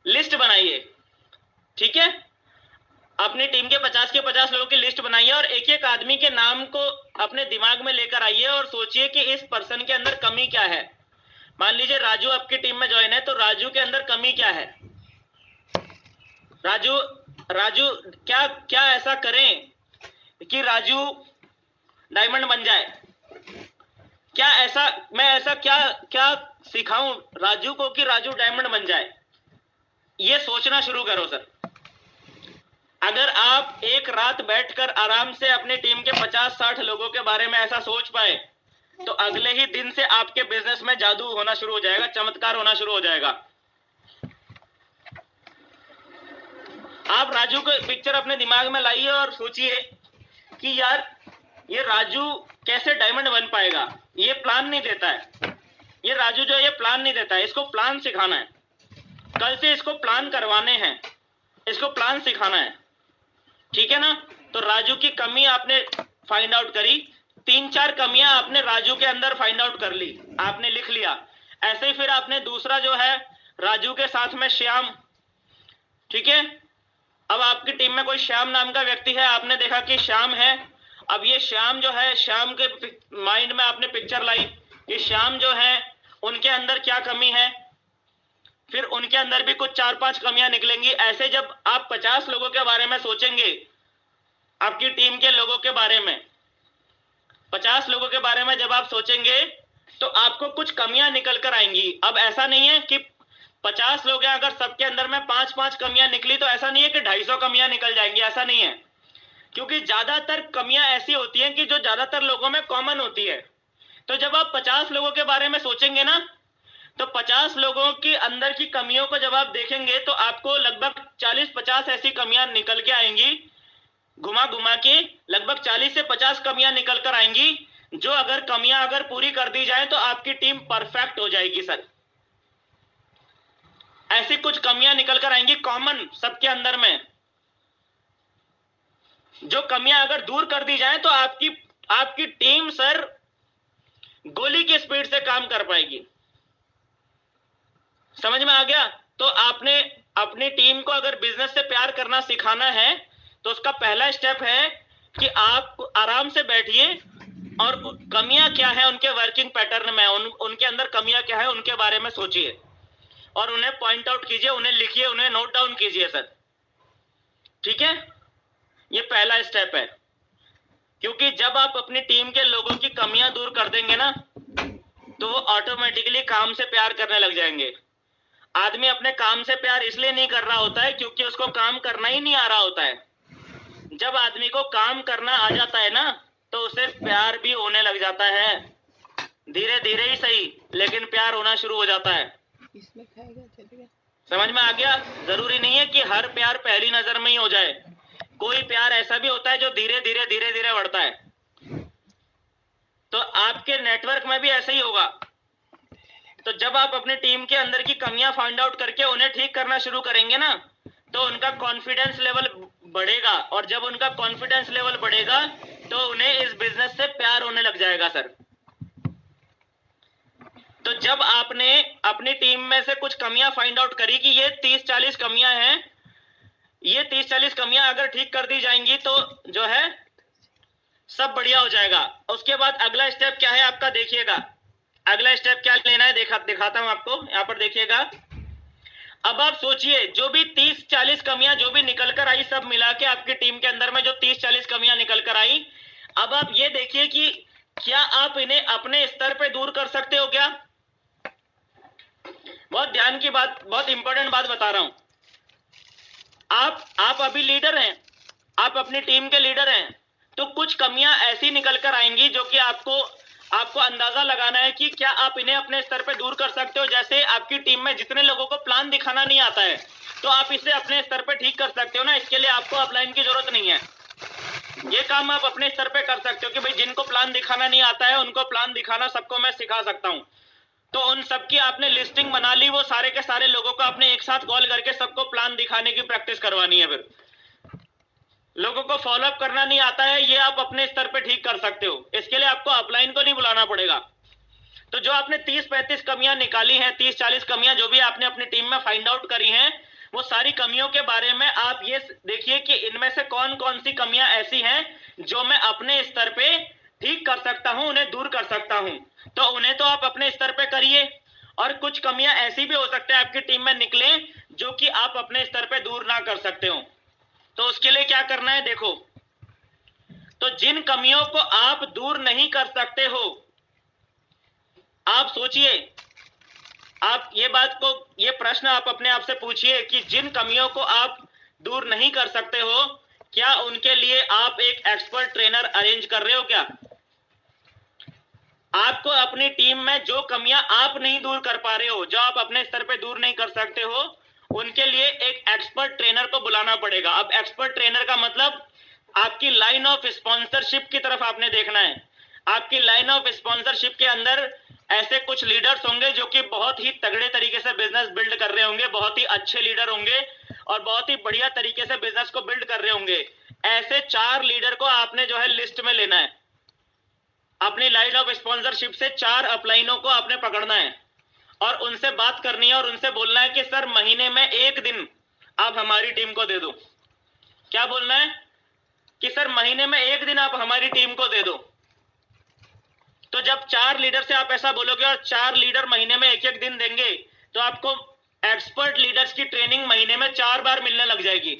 [SPEAKER 1] लिस्ट बनाइए, ठीक है। अपनी टीम के 50 के 50 लोगों की लिस्ट बनाइए और एक एक आदमी के नाम को अपने दिमाग में लेकर आइए और सोचिए कि इस पर्सन के अंदर कमी क्या है। मान लीजिए राजू आपकी टीम में ज्वाइन है, तो राजू के अंदर कमी क्या है। राजू क्या क्या ऐसा करें कि राजू डायमंड बन जाए, क्या ऐसा मैं ऐसा क्या क्या सिखाऊं राजू को कि राजू डायमंड बन जाए। ये सोचना शुरू करो सर। अगर आप एक रात बैठकर आराम से अपनी टीम के 50-60 लोगों के बारे में ऐसा सोच पाए, तो अगले ही दिन से आपके बिजनेस में जादू होना शुरू हो जाएगा, चमत्कार होना शुरू हो जाएगा। आप राजू को पिक्चर अपने दिमाग में लाइए और सोचिए कि यार ये राजू कैसे डायमंड बन पाएगा। ये प्लान नहीं देता है, ये राजू जो है ये प्लान नहीं देता है, इसको प्लान सिखाना है। कल से इसको प्लान करवाने हैं, इसको प्लान सिखाना है, ठीक है ना। तो राजू की कमी आपने फाइंड आउट करी, 3-4 कमियां आपने राजू के अंदर फाइंड आउट कर ली, आपने लिख लिया। ऐसे ही फिर आपने दूसरा जो है राजू के साथ में श्याम, ठीक है। अब आपकी टीम में कोई श्याम नाम का व्यक्ति है, आपने देखा कि श्याम है। अब ये श्याम जो है, श्याम के माइंड में आपने पिक्चर लाई कि श्याम जो है उनके अंदर क्या कमी है, फिर उनके अंदर भी कुछ 4-5 कमियां निकलेंगी। ऐसे जब आप 50 लोगों के बारे में सोचेंगे, आपकी टीम के लोगों के बारे में, 50 लोगों के बारे में जब आप सोचेंगे तो आपको कुछ कमियां निकल कर आएंगी। अब ऐसा नहीं है कि 50 लोग हैं, अगर सबके अंदर में 5-5 कमियां निकली तो ऐसा नहीं है कि 250 कमियां निकल जाएंगी, ऐसा नहीं है। क्योंकि ज्यादातर कमियां ऐसी होती हैं कि जो ज्यादातर लोगों में कॉमन होती है। तो जब आप 50 लोगों के बारे में सोचेंगे ना, तो 50 लोगों के अंदर की कमियों को जब आप देखेंगे तो आपको लगभग 40-50 ऐसी कमियां निकल के आएंगी, घुमा घुमा के लगभग 40 से 50 कमियां निकल कर आएंगी, जो अगर कमियां अगर पूरी कर दी जाए तो आपकी टीम परफेक्ट हो जाएगी सर। ऐसी कुछ कमियां निकल कर आएंगी कॉमन सबके अंदर में, जो कमियां अगर दूर कर दी जाए तो आपकी टीम सर गोली की स्पीड से काम कर पाएगी। समझ में आ गया। तो आपने अपनी टीम को अगर बिजनेस से प्यार करना सिखाना है तो उसका पहला स्टेप है कि आप आराम से बैठिए और कमियां क्या है उनके वर्किंग पैटर्न में, उनके अंदर कमियां क्या है उनके बारे में सोचिए और उन्हें पॉइंट आउट कीजिए, उन्हें लिखिए, उन्हें नोट डाउन कीजिए सर, ठीक है। ये पहला स्टेप है, क्योंकि जब आप अपनी टीम के लोगों की कमियां दूर कर देंगे ना तो वो ऑटोमेटिकली काम से प्यार करने लग जाएंगे। आदमी अपने काम से प्यार इसलिए नहीं कर रहा होता है क्योंकि उसको काम करना ही नहीं आ रहा होता है। जब आदमी को काम करना आ जाता है ना तो उसे प्यार भी होने लग जाता है, धीरे धीरे ही सही, लेकिन प्यार होना शुरू हो जाता है।
[SPEAKER 2] इसमें खाएगा चलेगा।
[SPEAKER 1] समझ में आ गया। जरूरी नहीं है कि हर प्यार पहली नजर में ही हो जाए, कोई प्यार ऐसा भी होता है जो धीरे धीरे धीरे धीरे बढ़ता है। तो आपके नेटवर्क में भी ऐसा ही होगा। तो जब आप अपनी टीम के अंदर की कमियां फाइंड आउट करके उन्हें ठीक करना शुरू करेंगे ना तो उनका कॉन्फिडेंस लेवल बढ़ेगा, और जब उनका कॉन्फिडेंस लेवल बढ़ेगा तो उन्हें इस बिजनेस से प्यार होने लग जाएगा सर। तो जब आपने अपनी टीम में से कुछ कमियां फाइंड आउट करी कि ये 30-40 कमियां हैं, ये 30-40 कमियां अगर ठीक कर दी जाएंगी तो जो है सब बढ़िया हो जाएगा। उसके बाद अगला स्टेप क्या है आपका, देखिएगा अगला स्टेप क्या लेना है, दिखाता हूं आपको। यहां पर देखिएगा, अब आप सोचिए, जो भी 30-40 कमियां जो भी निकल कर आई, सब मिला के आपकी टीम के अंदर में जो 30-40 कमियां निकल कर आई, अब आप ये देखिए कि क्या आप इन्हें अपने स्तर पे दूर कर सकते हो क्या? बहुत ध्यान की बात, बहुत इंपॉर्टेंट बात बता रहा हूं। आप अभी लीडर हैं, आप अपनी टीम के लीडर हैं, तो कुछ कमियां ऐसी निकल कर आएंगी जो कि आपको अंदाजा लगाना है कि क्या आप इन्हें अपने स्तर पे दूर कर सकते हो। जैसे आपकी टीम में जितने लोगों को प्लान दिखाना नहीं आता है, तो आप इसे अपने स्तर पे ठीक कर सकते हो ना। इसके लिए आपको अपलाइन की जरूरत नहीं है, ये काम आप अपने स्तर पे कर सकते हो कि भाई जिनको प्लान दिखाना नहीं आता है उनको प्लान दिखाना सबको मैं सिखा सकता हूं। तो उन सबकी आपने लिस्टिंग बना ली, वो सारे के सारे लोगों को आपने एक साथ कॉल करके सबको प्लान दिखाने की प्रैक्टिस करवानी है। फिर लोगों को फॉलोअप करना नहीं आता है, ये आप अपने स्तर पे ठीक कर सकते हो। इसके लिए आपको अपलाइन को नहीं बुलाना पड़ेगा। तो जो आपने 30-35 कमियां निकाली हैं, 30-40 कमियां जो भी आपने अपनी टीम में फाइंड आउट करी हैं, वो सारी कमियों के बारे में आप ये देखिए कि इनमें से कौन कौन सी कमियां ऐसी हैं जो मैं अपने स्तर पे ठीक कर सकता हूं, उन्हें दूर कर सकता हूं। तो उन्हें तो आप अपने स्तर पे करिए, और कुछ कमियां ऐसी भी हो सकते हैं आपकी टीम में निकले जो कि आप अपने स्तर पे दूर ना कर सकते हो। तो उसके लिए क्या करना है देखो, तो जिन कमियों को आप दूर नहीं कर सकते हो, आप सोचिए, आप ये प्रश्न आप अपने आप से पूछिए कि जिन कमियों को आप दूर नहीं कर सकते हो, क्या उनके लिए आप एक एक्सपर्ट ट्रेनर अरेंज कर रहे हो क्या? आपको अपनी टीम में जो कमियां आप नहीं दूर कर पा रहे हो, जो आप अपने स्तर पे दूर नहीं कर सकते हो, उनके लिए एक एक्सपर्ट ट्रेनर को बुलाना पड़ेगा। अब एक्सपर्ट ट्रेनर का मतलब आपकी लाइन ऑफ स्पॉन्सरशिप की तरफ आपने देखना है। आपकी लाइन ऑफ स्पॉन्सरशिप के अंदर ऐसे कुछ लीडर्स होंगे जो कि बहुत ही तगड़े तरीके से बिजनेस बिल्ड कर रहे होंगे, बहुत ही अच्छे लीडर होंगे और बहुत ही बढ़िया तरीके से बिजनेस को बिल्ड कर रहे होंगे। ऐसे 4 लीडर को आपने जो है लिस्ट में लेना है। अपनी लाइन ऑफ स्पॉन्सरशिप से 4 अपलाइनों को आपने पकड़ना है और उनसे बात करनी है और उनसे बोलना है कि सर महीने में 1 दिन आप हमारी टीम को दे दो। क्या बोलना है कि सर महीने में 1 दिन आप हमारी टीम को दे दो। तो जब 4 लीडर से आप ऐसा बोलोगे और 4 लीडर महीने में 1-1 दिन देंगे, तो आपको एक्सपर्ट लीडर्स की ट्रेनिंग महीने में 4 बार मिलने लग जाएगी।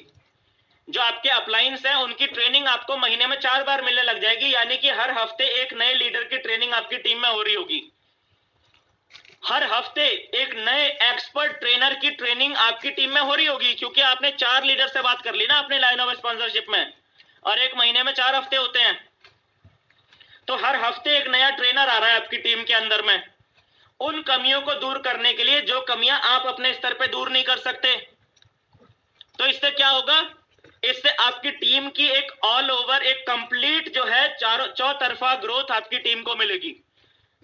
[SPEAKER 1] जो आपके अपलाइंस हैं उनकी ट्रेनिंग आपको महीने में 4 बार मिलने लग जाएगी, यानी कि हर हफ्ते एक नए लीडर की ट्रेनिंग आपकी टीम में हो रही होगी। हर हफ्ते एक नए एक्सपर्ट ट्रेनर की ट्रेनिंग आपकी टीम में हो रही होगी, क्योंकि आपने 4 लीडर से बात कर ली ना अपने लाइन ऑफ स्पॉन्सरशिप में, और एक महीने में 4 हफ्ते होते हैं। तो हर हफ्ते एक नया ट्रेनर आ रहा है आपकी टीम के अंदर में, उन कमियों को दूर करने के लिए जो कमियां आप अपने स्तर पे दूर नहीं कर सकते। तो इससे क्या होगा, इससे आपकी टीम की एक ऑल ओवर, एक कंप्लीट जो है चौतरफा ग्रोथ आपकी टीम को मिलेगी,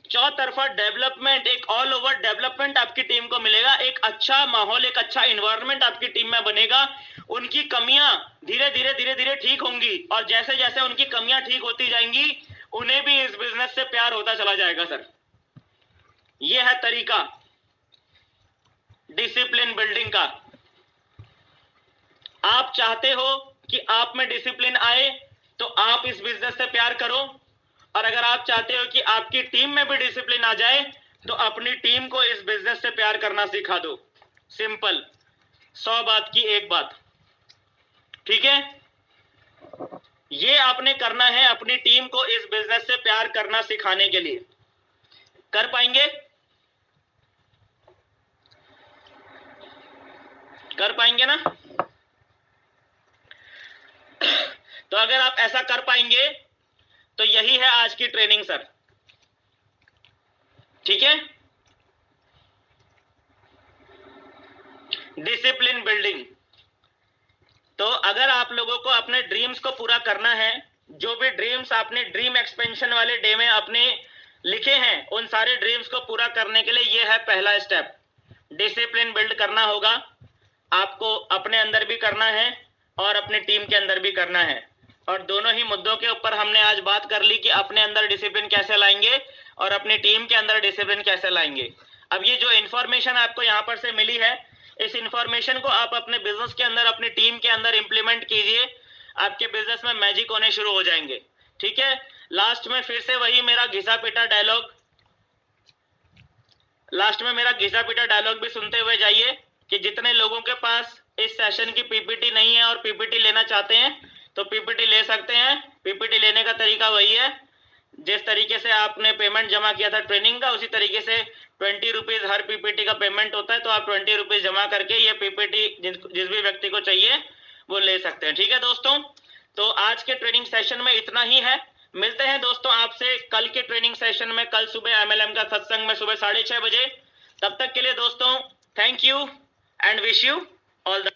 [SPEAKER 1] चौतरफा डेवलपमेंट, एक ऑल ओवर डेवलपमेंट आपकी टीम को मिलेगा। एक अच्छा माहौल, एक अच्छा एनवायरनमेंट आपकी टीम में बनेगा। उनकी कमियां धीरे धीरे धीरे धीरे ठीक होंगी, और जैसे जैसे उनकी कमियां ठीक होती जाएंगी, उन्हें भी इस बिजनेस से प्यार होता चला जाएगा। सर यह है तरीका डिसिप्लिन बिल्डिंग का। आप चाहते हो कि आप में डिसिप्लिन आए, तो आप इस बिजनेस से प्यार करो, और अगर आप चाहते हो कि आपकी टीम में भी डिसिप्लिन आ जाए, तो अपनी टीम को इस बिजनेस से प्यार करना सिखा दो। सिंपल, 100 बात की एक बात। ठीक है, ये आपने करना है अपनी टीम को इस बिजनेस से प्यार करना सिखाने के लिए। कर पाएंगे? कर पाएंगे ना? तो अगर आप ऐसा कर पाएंगे तो यही है आज की ट्रेनिंग सर। ठीक है, डिसिप्लिन बिल्डिंग। तो अगर आप लोगों को अपने ड्रीम्स को पूरा करना है, जो भी ड्रीम्स आपने ड्रीम एक्सपेंशन वाले डे में अपने लिखे हैं, उन सारे ड्रीम्स को पूरा करने के लिए यह है पहला स्टेप, डिसिप्लिन बिल्ड करना होगा। आपको अपने अंदर भी करना है और अपनी टीम के अंदर भी करना है, और दोनों ही मुद्दों के ऊपर हमने आज बात कर ली कि अपने अंदर डिसिप्लिन कैसे लाएंगे और अपनी टीम के अंदर डिसिप्लिन कैसे लाएंगे। अब ये जो इन्फॉर्मेशन आपको यहाँ पर से मिली है, इस इंफॉर्मेशन को आप अपने बिजनेस के अंदर, अपनी टीम के अंदर इंप्लीमेंट कीजिए, आपके बिजनेस में मैजिक होने शुरू हो जाएंगे। ठीक है, लास्ट में फिर से वही मेरा घिसा पिटा डायलॉग, लास्ट में मेरा घिसा पिटा डायलॉग भी सुनते हुए जाइए। कि जितने लोगों के पास इस सेशन की पीपीटी नहीं है और पीपीटी लेना चाहते हैं तो पीपीटी ले सकते हैं। पीपीटी लेने का तरीका वही है, जिस तरीके से आपने पेमेंट जमा किया था ट्रेनिंग का, उसी तरीके से 20 रुपीज हर पीपीटी का पेमेंट होता है। तो आप 20 रुपीज जमा करके ये पीपीटी जिस भी व्यक्ति को चाहिए वो ले सकते हैं। ठीक है दोस्तों, तो आज के ट्रेनिंग सेशन में इतना ही है। मिलते हैं दोस्तों आपसे कल के ट्रेनिंग सेशन में, कल सुबह MLM का सत्संग में सुबह 6:30 बजे। तब तक के लिए दोस्तों thank you and wish you all the